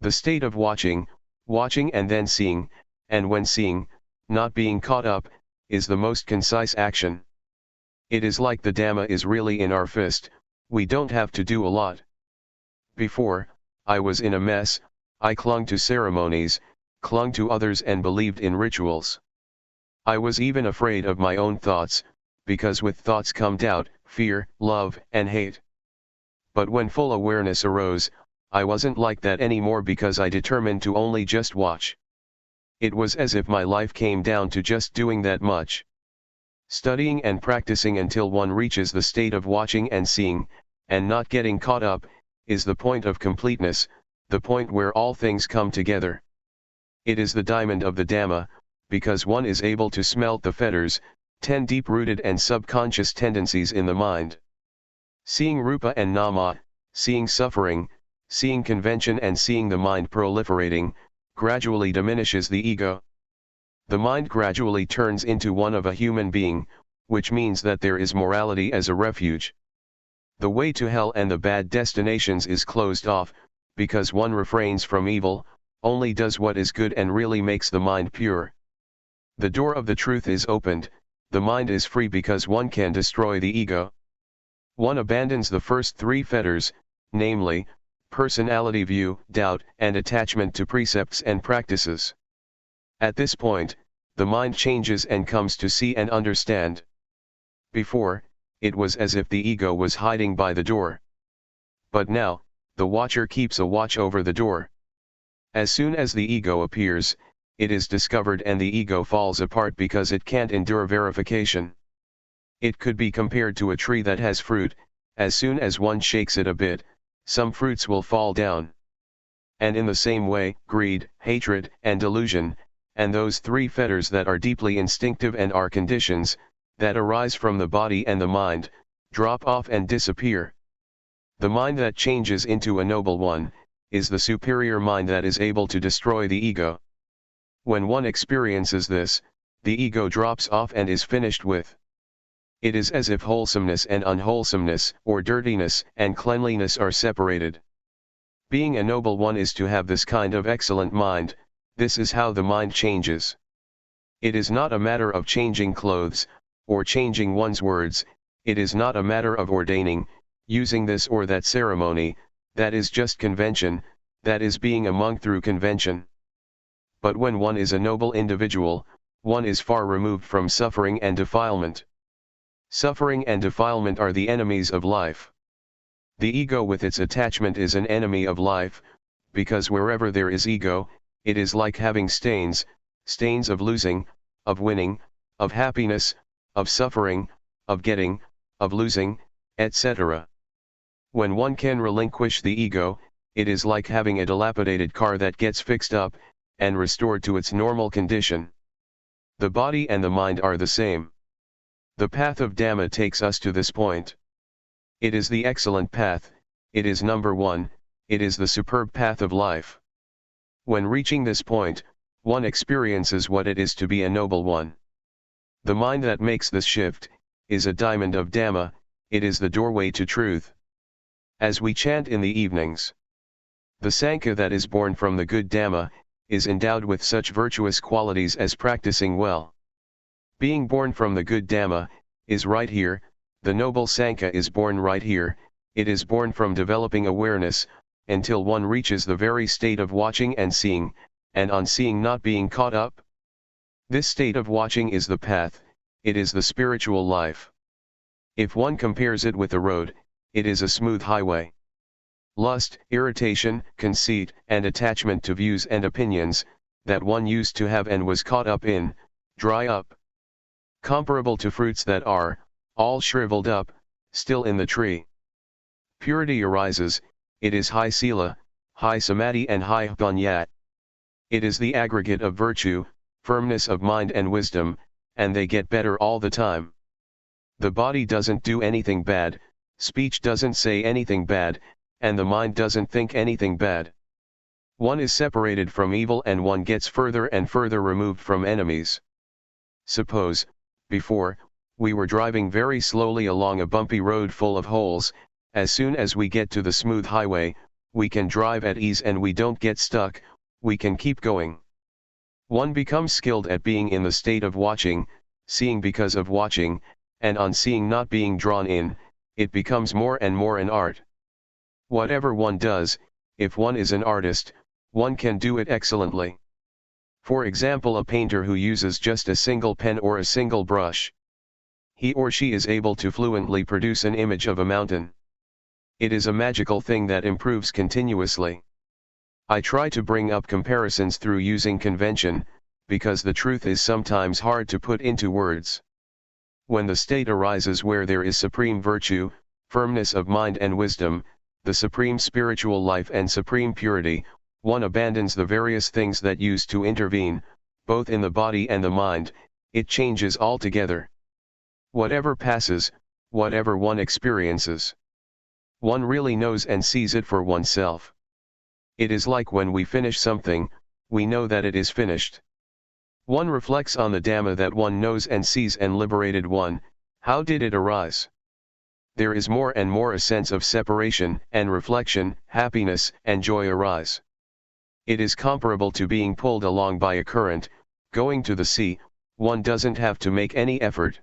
The state of watching and then seeing, and when seeing, not being caught up, is the most concise action. It is like the Dhamma is really in our fist, we don't have to do a lot. Before, I was in a mess, I clung to ceremonies, clung to others and believed in rituals. I was even afraid of my own thoughts, because with thoughts come doubt, fear, love, and hate. But when full awareness arose, I wasn't like that anymore because I determined to only just watch. It was as if my life came down to just doing that much. Studying and practicing until one reaches the state of watching and seeing, and not getting caught up, is the point of completeness, the point where all things come together. It is the diamond of the Dhamma, because one is able to smelt the fetters, 10 deep-rooted and subconscious tendencies in the mind. Seeing Rupa and Nama, seeing suffering, seeing convention and seeing the mind proliferating, gradually diminishes the ego. The mind gradually turns into one of a human being, which means that there is morality as a refuge. The way to hell and the bad destinations is closed off, because one refrains from evil, only does what is good and really makes the mind pure. The door of the truth is opened, the mind is free because one can destroy the ego. One abandons the first 3 fetters, namely, personality view, doubt, and attachment to precepts and practices. At this point, the mind changes and comes to see and understand. Before, it was as if the ego was hiding by the door. But now, the watcher keeps a watch over the door. As soon as the ego appears, it is discovered and the ego falls apart because it can't endure verification. It could be compared to a tree that has fruit, as soon as one shakes it a bit, some fruits will fall down. And in the same way, greed, hatred, and delusion, and those 3 fetters that are deeply instinctive and are conditions, that arise from the body and the mind, drop off and disappear. The mind that changes into a noble one, is the superior mind that is able to destroy the ego. When one experiences this, the ego drops off and is finished with. It is as if wholesomeness and unwholesomeness, or dirtiness and cleanliness are separated. Being a noble one is to have this kind of excellent mind, this is how the mind changes. It is not a matter of changing clothes, or changing one's words, it is not a matter of ordaining, using this or that ceremony, that is just convention, that is being a monk through convention. But when one is a noble individual, one is far removed from suffering and defilement. Suffering and defilement are the enemies of life. The ego with its attachment is an enemy of life, because wherever there is ego, it is like having stains, stains of losing, of winning, of happiness, of suffering, of getting, of losing, etc. When one can relinquish the ego, it is like having a dilapidated car that gets fixed up, and restored to its normal condition. The body and the mind are the same. The path of Dhamma takes us to this point. It is the excellent path, it is number 1, it is the superb path of life. When reaching this point, one experiences what it is to be a noble one. The mind that makes this shift, is a diamond of Dhamma, it is the doorway to truth. As we chant in the evenings, the Sangha that is born from the good Dhamma, is endowed with such virtuous qualities as practicing well. Being born from the good Dhamma, is right here, the noble Sankhya is born right here. It is born from developing awareness, until one reaches the very state of watching and seeing, and on seeing not being caught up. This state of watching is the path, it is the spiritual life. If one compares it with a road, it is a smooth highway. Lust, irritation, conceit, and attachment to views and opinions, that one used to have and was caught up in, dry up. Comparable to fruits that are, all shriveled up, still in the tree. Purity arises, it is high sila, high samadhi and high panya. It is the aggregate of virtue, firmness of mind and wisdom, and they get better all the time. The body doesn't do anything bad, speech doesn't say anything bad, and the mind doesn't think anything bad. One is separated from evil and one gets further and further removed from enemies. Suppose, before, we were driving very slowly along a bumpy road full of holes. As soon as we get to the smooth highway, we can drive at ease and we don't get stuck, we can keep going. One becomes skilled at being in the state of watching, seeing because of watching, and on seeing not being drawn in, it becomes more and more an art. Whatever one does, if one is an artist, one can do it excellently. For example, a painter who uses just a single pen or a single brush. He or she is able to fluently produce an image of a mountain. It is a magical thing that improves continuously. I try to bring up comparisons through using convention, because the truth is sometimes hard to put into words. When the state arises where there is supreme virtue, firmness of mind and wisdom, the supreme spiritual life and supreme purity, one abandons the various things that used to intervene, both in the body and the mind, it changes altogether. Whatever passes, whatever one experiences, one really knows and sees it for oneself. It is like when we finish something, we know that it is finished. One reflects on the Dhamma that one knows and sees and liberated one, how did it arise? There is more and more a sense of separation and reflection, happiness and joy arise. It is comparable to being pulled along by a current, going to the sea, one doesn't have to make any effort.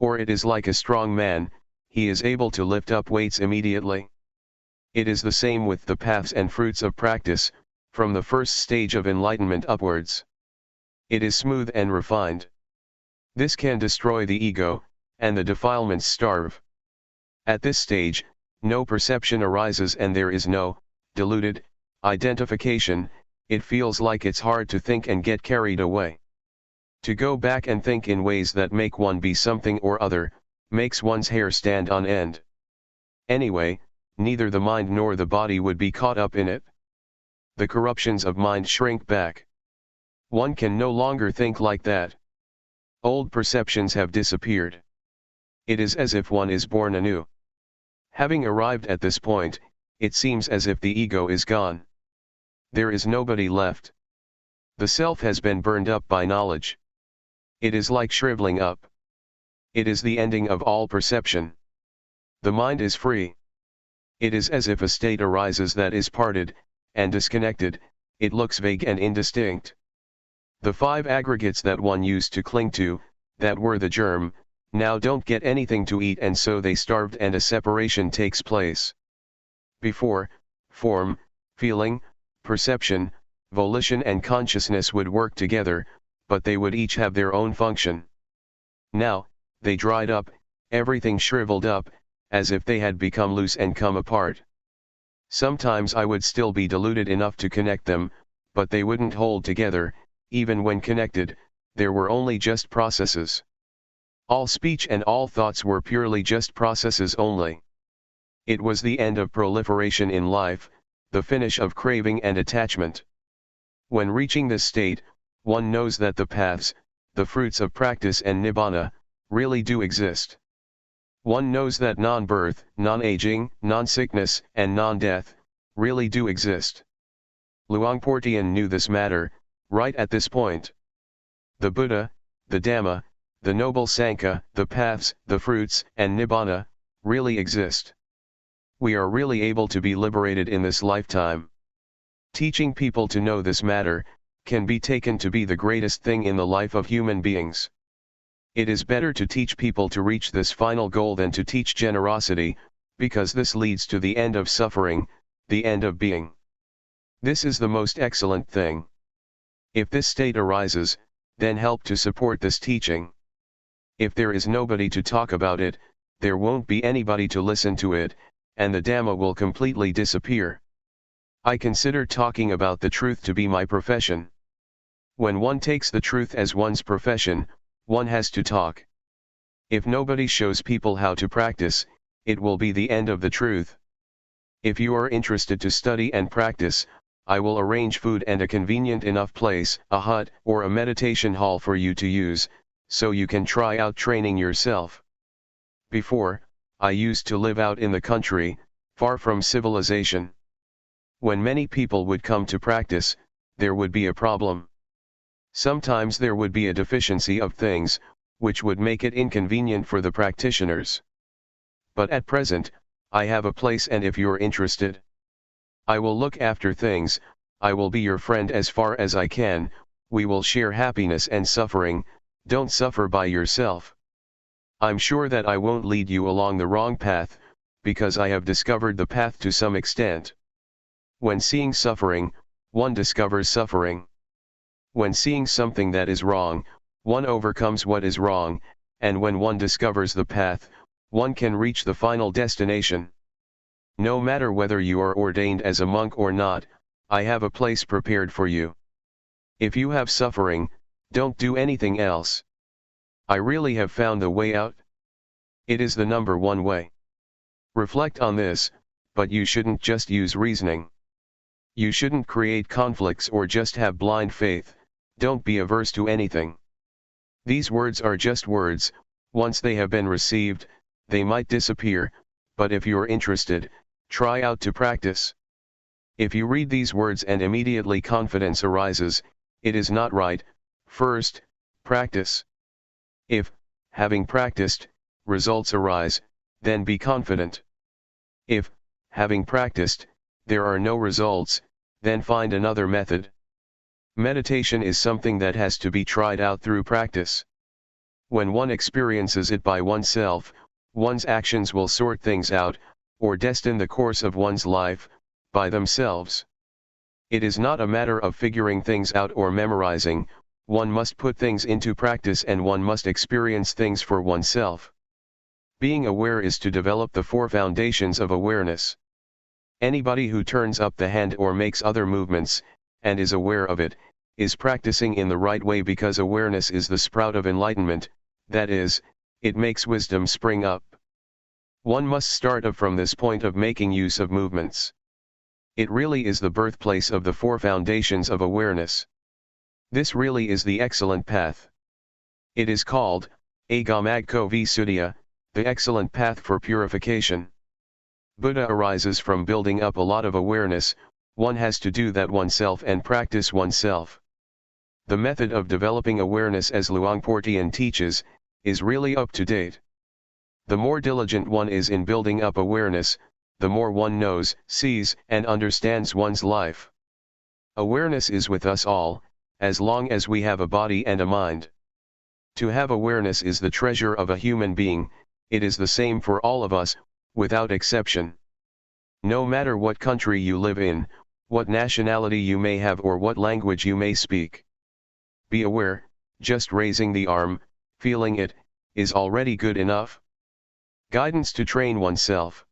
Or it is like a strong man, he is able to lift up weights immediately. It is the same with the paths and fruits of practice, from the first stage of enlightenment upwards. It is smooth and refined. This can destroy the ego, and the defilements starve. At this stage, no perception arises and there is no, deluded, identification, it feels like it's hard to think and get carried away. To go back and think in ways that make one be something or other, makes one's hair stand on end. Anyway, neither the mind nor the body would be caught up in it. The corruptions of mind shrink back. One can no longer think like that. Old perceptions have disappeared. It is as if one is born anew. Having arrived at this point, it seems as if the ego is gone. There is nobody left. The self has been burned up by knowledge. It is like shriveling up. It is the ending of all perception. The mind is free. It is as if a state arises that is parted, and disconnected, it looks vague and indistinct. The five aggregates that one used to cling to, that were the germ, now don't get anything to eat and so they starved and a separation takes place. Before, form, feeling, perception, volition and consciousness would work together, but they would each have their own function. Now, they dried up, everything shriveled up, as if they had become loose and come apart. Sometimes I would still be deluded enough to connect them, but they wouldn't hold together. Even when connected, there were only just processes. All speech and all thoughts were purely just processes only. It was the end of proliferation in life, the finish of craving and attachment. When reaching this state, one knows that the paths, the fruits of practice and nibbana, really do exist. One knows that non-birth, non-aging, non-sickness, and non-death, really do exist. Luangpor Teean knew this matter, right at this point. The Buddha, the Dhamma, the noble Sankhya, the paths, the fruits, and nibbana, really exist. We are really able to be liberated in this lifetime. Teaching people to know this matter, can be taken to be the greatest thing in the life of human beings. It is better to teach people to reach this final goal than to teach generosity, because this leads to the end of suffering, the end of being. This is the most excellent thing. If this state arises, then help to support this teaching. If there is nobody to talk about it, there won't be anybody to listen to it, and the Dhamma will completely disappear. I consider talking about the truth to be my profession. When one takes the truth as one's profession, one has to talk. If nobody shows people how to practice, it will be the end of the truth. If you are interested to study and practice, I will arrange food and a convenient enough place, a hut or a meditation hall for you to use, so you can try out training yourself. Before, I used to live out in the country, far from civilization. When many people would come to practice, there would be a problem. Sometimes there would be a deficiency of things, which would make it inconvenient for the practitioners. But at present, I have a place, and if you're interested, I will look after things. I will be your friend as far as I can. We will share happiness and suffering. Don't suffer by yourself. I'm sure that I won't lead you along the wrong path, because I have discovered the path to some extent. When seeing suffering, one discovers suffering. When seeing something that is wrong, one overcomes what is wrong, and when one discovers the path, one can reach the final destination. No matter whether you are ordained as a monk or not, I have a place prepared for you. If you have suffering, don't do anything else. I really have found the way out. It is the number one way. Reflect on this, but you shouldn't just use reasoning. You shouldn't create conflicts or just have blind faith. Don't be averse to anything. These words are just words. Once they have been received, they might disappear, but if you're interested, try out to practice. If you read these words and immediately confidence arises, it is not right. First, practice. If, having practiced, results arise, then be confident. If, having practiced, there are no results, then find another method. Meditation is something that has to be tried out through practice. When one experiences it by oneself, one's actions will sort things out, or destine the course of one's life, by themselves. It is not a matter of figuring things out or memorizing. One must put things into practice and one must experience things for oneself. Being aware is to develop the four foundations of awareness. Anybody who turns up the hand or makes other movements, and is aware of it, is practicing in the right way, because awareness is the sprout of enlightenment, that is, it makes wisdom spring up. One must start up from this point of making use of movements. It really is the birthplace of the four foundations of awareness. This really is the excellent path. It is called, Agamagko Visuddhya, the excellent path for purification. Buddha arises from building up a lot of awareness. One has to do that oneself and practice oneself. The method of developing awareness, as Luangpor Teean teaches, is really up to date. The more diligent one is in building up awareness, the more one knows, sees, and understands one's life. Awareness is with us all, as long as we have a body and a mind. To have awareness is the treasure of a human being. It is the same for all of us, without exception. No matter what country you live in, what nationality you may have, or what language you may speak. Be aware. Just raising the arm, feeling it, is already good enough. Guidance to train oneself.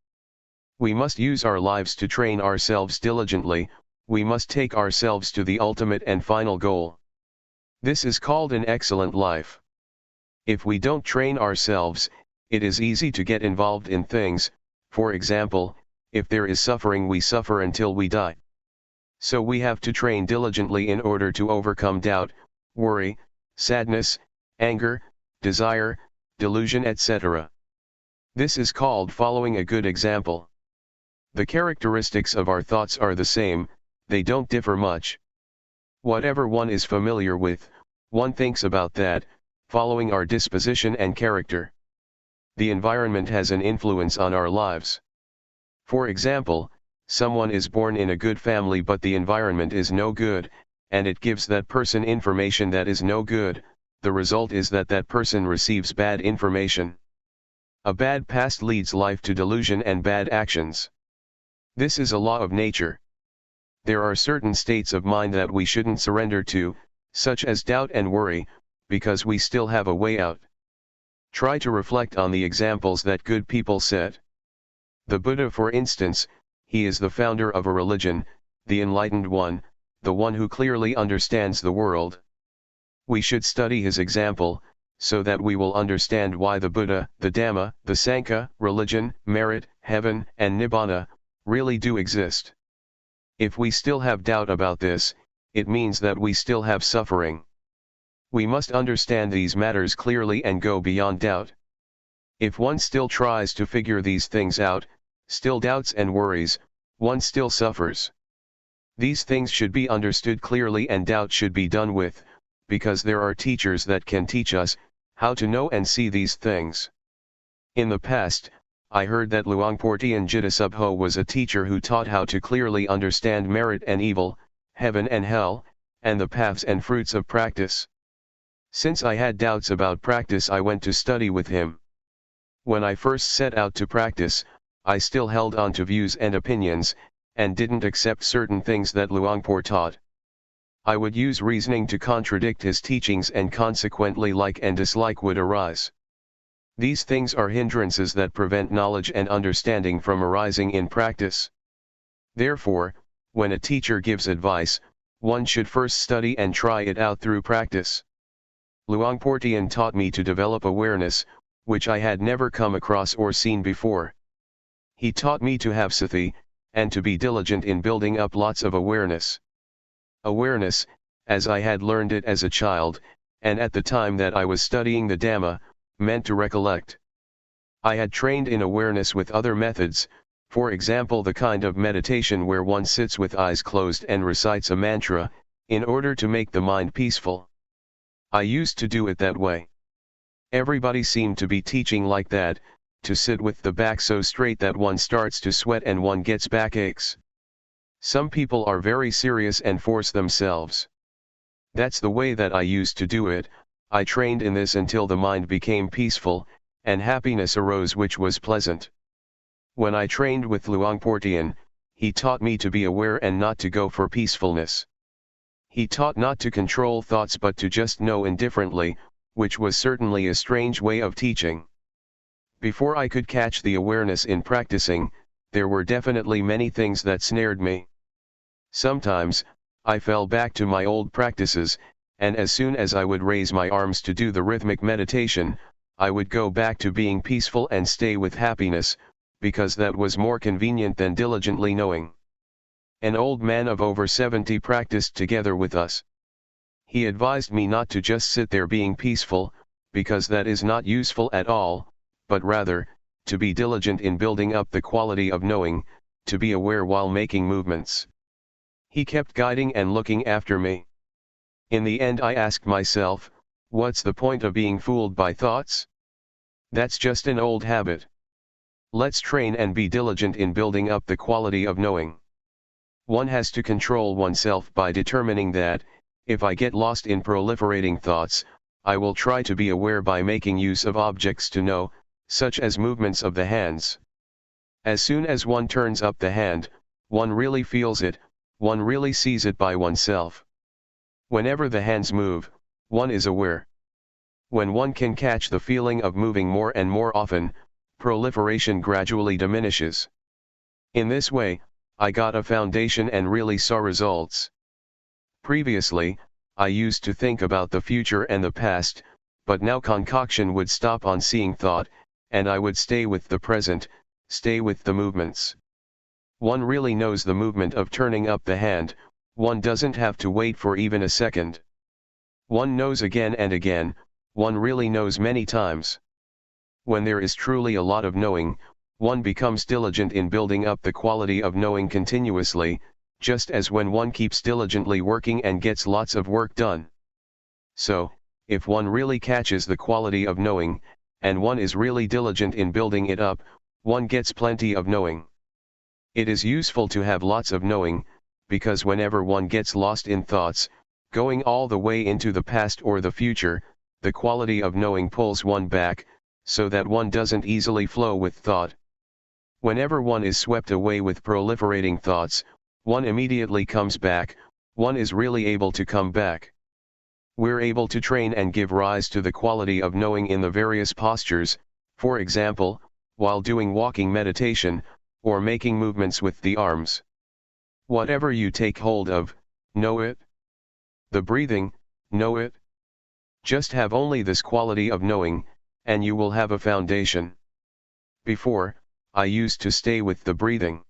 We must use our lives to train ourselves diligently. We must take ourselves to the ultimate and final goal. This is called an excellent life. If we don't train ourselves, it is easy to get involved in things. For example, if there is suffering, we suffer until we die. So we have to train diligently in order to overcome doubt, worry, sadness, anger, desire, delusion, etc. This is called following a good example. The characteristics of our thoughts are the same, they don't differ much. Whatever one is familiar with, one thinks about that, following our disposition and character. The environment has an influence on our lives. For example, someone is born in a good family but the environment is no good, and it gives that person information that is no good, the result is that that person receives bad information. A bad past leads life to delusion and bad actions. This is a law of nature. There are certain states of mind that we shouldn't surrender to, such as doubt and worry, because we still have a way out. Try to reflect on the examples that good people set. The Buddha, for instance, he is the founder of a religion, the enlightened one, the one who clearly understands the world. We should study his example, so that we will understand why the Buddha, the Dhamma, the Sangha, religion, merit, heaven, and Nibbana, really do exist. If we still have doubt about this, it means that we still have suffering. We must understand these matters clearly and go beyond doubt. If one still tries to figure these things out, still doubts and worries, one still suffers. These things should be understood clearly and doubt should be done with, because there are teachers that can teach us how to know and see these things. In the past, I heard that Luangpor Teean Jidasubho was a teacher who taught how to clearly understand merit and evil, heaven and hell, and the paths and fruits of practice. Since I had doubts about practice, I went to study with him. When I first set out to practice, I still held on to views and opinions, and didn't accept certain things that Luangpor taught. I would use reasoning to contradict his teachings, and consequently like and dislike would arise. These things are hindrances that prevent knowledge and understanding from arising in practice. Therefore, when a teacher gives advice, one should first study and try it out through practice. Luangpor Teean taught me to develop awareness, which I had never come across or seen before. He taught me to have sati, and to be diligent in building up lots of awareness. Awareness, as I had learned it as a child, and at the time that I was studying the Dhamma, meant to recollect. I had trained in awareness with other methods, for example the kind of meditation where one sits with eyes closed and recites a mantra, in order to make the mind peaceful. I used to do it that way. Everybody seemed to be teaching like that, to sit with the back so straight that one starts to sweat and one gets backaches. Some people are very serious and force themselves. That's the way that I used to do it. I trained in this until the mind became peaceful, and happiness arose which was pleasant. When I trained with Luangpor Teean, he taught me to be aware and not to go for peacefulness. He taught not to control thoughts but to just know indifferently, which was certainly a strange way of teaching. Before I could catch the awareness in practicing, there were definitely many things that snared me. Sometimes, I fell back to my old practices, and as soon as I would raise my arms to do the rhythmic meditation, I would go back to being peaceful and stay with happiness, because that was more convenient than diligently knowing. An old man of over 70 practiced together with us. He advised me not to just sit there being peaceful, because that is not useful at all, but rather, to be diligent in building up the quality of knowing, to be aware while making movements. He kept guiding and looking after me. In the end I asked myself, what's the point of being fooled by thoughts? That's just an old habit. Let's train and be diligent in building up the quality of knowing. One has to control oneself by determining that, if I get lost in proliferating thoughts, I will try to be aware by making use of objects to know, such as movements of the hands. As soon as one turns up the hand, one really feels it, one really sees it by oneself. Whenever the hands move, one is aware. When one can catch the feeling of moving more and more often, proliferation gradually diminishes. In this way, I got a foundation and really saw results. Previously, I used to think about the future and the past, but now concoction would stop on seeing thought, and I would stay with the present, stay with the movements. One really knows the movement of turning up the hand, one doesn't have to wait for even a second. One knows again and again, one really knows many times. When there is truly a lot of knowing, one becomes diligent in building up the quality of knowing continuously, just as when one keeps diligently working and gets lots of work done. So, if one really catches the quality of knowing, and one is really diligent in building it up, one gets plenty of knowing. It is useful to have lots of knowing, because whenever one gets lost in thoughts, going all the way into the past or the future, the quality of knowing pulls one back, so that one doesn't easily flow with thought. Whenever one is swept away with proliferating thoughts, one immediately comes back, one is really able to come back. We're able to train and give rise to the quality of knowing in the various postures, for example, while doing walking meditation, or making movements with the arms. Whatever you take hold of, know it. The breathing, know it. Just have only this quality of knowing, and you will have a foundation. Before, I used to stay with the breathing.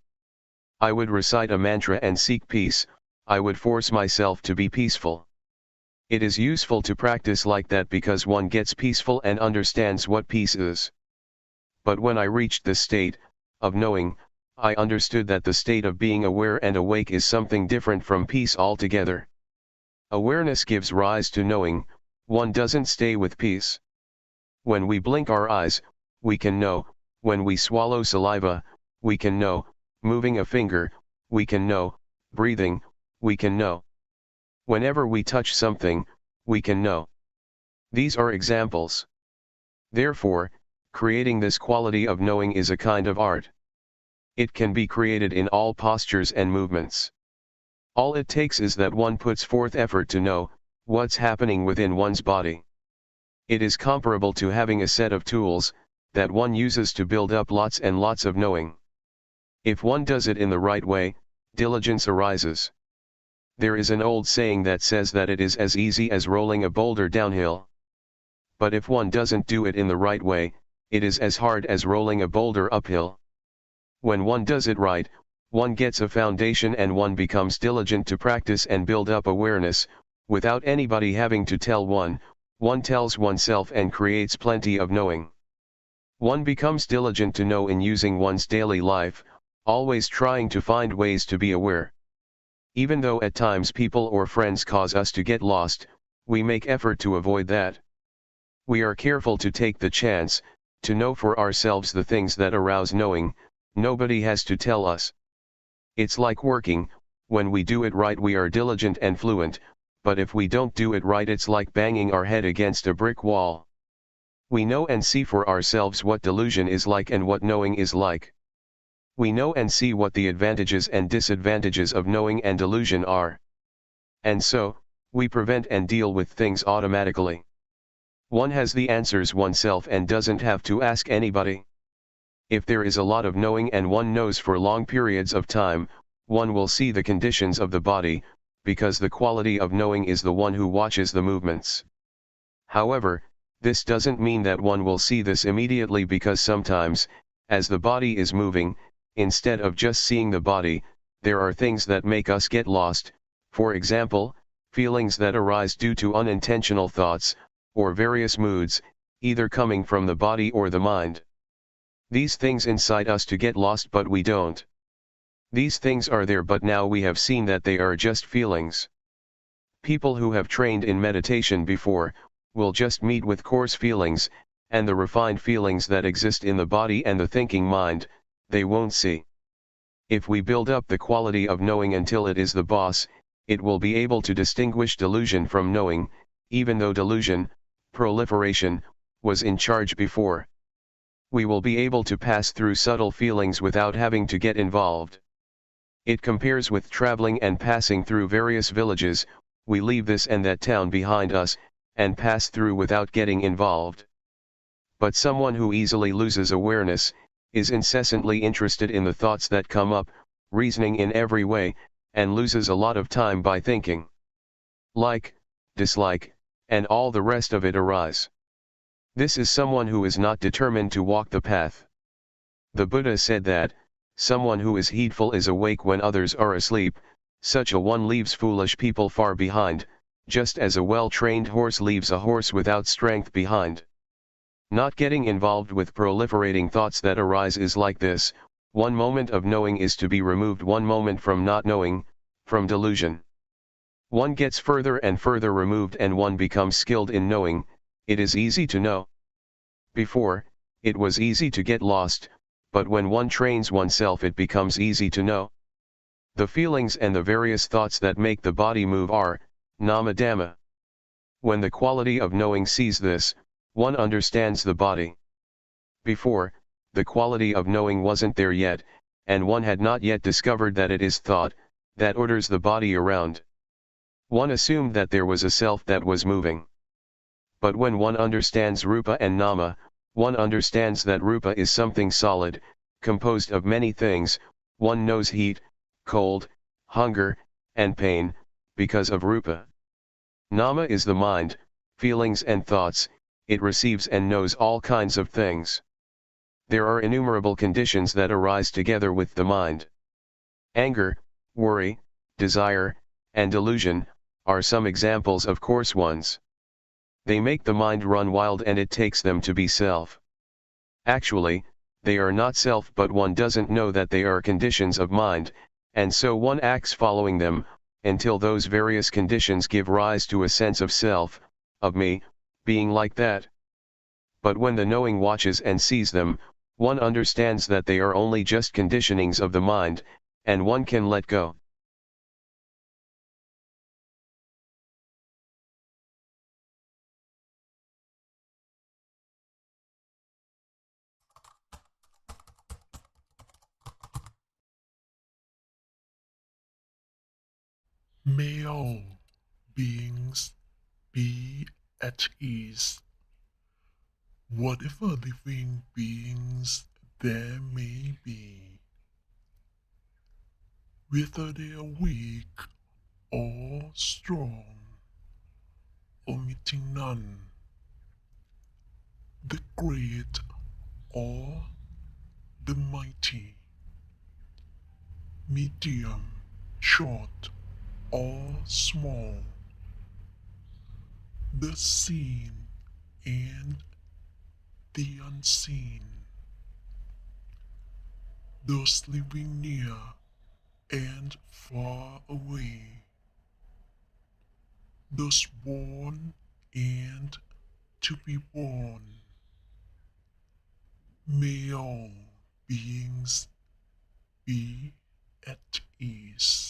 I would recite a mantra and seek peace, I would force myself to be peaceful. It is useful to practice like that because one gets peaceful and understands what peace is. But when I reached this state of knowing, I understood that the state of being aware and awake is something different from peace altogether. Awareness gives rise to knowing, one doesn't stay with peace. When we blink our eyes, we can know, when we swallow saliva, we can know, moving a finger, we can know, breathing, we can know. Whenever we touch something, we can know. These are examples. Therefore, creating this quality of knowing is a kind of art. It can be created in all postures and movements. All it takes is that one puts forth effort to know what's happening within one's body. It is comparable to having a set of tools that one uses to build up lots and lots of knowing. If one does it in the right way, diligence arises. There is an old saying that says that it is as easy as rolling a boulder downhill. But if one doesn't do it in the right way, it is as hard as rolling a boulder uphill. When one does it right, one gets a foundation and one becomes diligent to practice and build up awareness, without anybody having to tell one tells oneself and creates plenty of knowing. One becomes diligent to know in using one's daily life, always trying to find ways to be aware. Even though at times people or friends cause us to get lost, we make effort to avoid that. We are careful to take the chance to know for ourselves the things that arouse knowing. Nobody has to tell us. It's like working, when we do it right we are diligent and fluent, but if we don't do it right it's like banging our head against a brick wall. We know and see for ourselves what delusion is like and what knowing is like. We know and see what the advantages and disadvantages of knowing and delusion are. And so, we prevent and deal with things automatically. One has the answers oneself and doesn't have to ask anybody. If there is a lot of knowing and one knows for long periods of time, one will see the conditions of the body, because the quality of knowing is the one who watches the movements. However, this doesn't mean that one will see this immediately because sometimes, as the body is moving, instead of just seeing the body, there are things that make us get lost, for example, feelings that arise due to unintentional thoughts, or various moods, either coming from the body or the mind. These things incite us to get lost but we don't. These things are there but now we have seen that they are just feelings. People who have trained in meditation before, will just meet with coarse feelings, and the refined feelings that exist in the body and the thinking mind, they won't see. If we build up the quality of knowing until it is the boss, it will be able to distinguish delusion from knowing, even though delusion, proliferation, was in charge before. We will be able to pass through subtle feelings without having to get involved. It compares with traveling and passing through various villages, we leave this and that town behind us, and pass through without getting involved. But someone who easily loses awareness, is incessantly interested in the thoughts that come up, reasoning in every way, and loses a lot of time by thinking. Like, dislike, and all the rest of it arise. This is someone who is not determined to walk the path. The Buddha said that, someone who is heedful is awake when others are asleep, such a one leaves foolish people far behind, just as a well-trained horse leaves a horse without strength behind. Not getting involved with proliferating thoughts that arise is like this, one moment of knowing is to be removed one moment from not knowing, from delusion. One gets further and further removed and one becomes skilled in knowing, it is easy to know. Before, it was easy to get lost, but when one trains oneself it becomes easy to know. The feelings and the various thoughts that make the body move are, nama dhamma. When the quality of knowing sees this, one understands the body. Before, the quality of knowing wasn't there yet, and one had not yet discovered that it is thought that orders the body around. One assumed that there was a self that was moving. But when one understands Rupa and Nama, one understands that Rupa is something solid, composed of many things. One knows heat, cold, hunger, and pain, because of Rupa. Nama is the mind, feelings and thoughts. It receives and knows all kinds of things. There are innumerable conditions that arise together with the mind. Anger, worry, desire, and delusion are some examples of coarse ones. They make the mind run wild and it takes them to be self. Actually, they are not self, but one doesn't know that they are conditions of mind, and so one acts following them, until those various conditions give rise to a sense of self, of me, being like that. But when the knowing watches and sees them, one understands that they are only just conditionings of the mind, and one can let go. May all beings be at ease, whatever living beings there may be, whether they are weak or strong, omitting none, the great or the mighty, medium, short or small, the seen and the unseen, those living near and far away, those born and to be born. May all beings be at ease.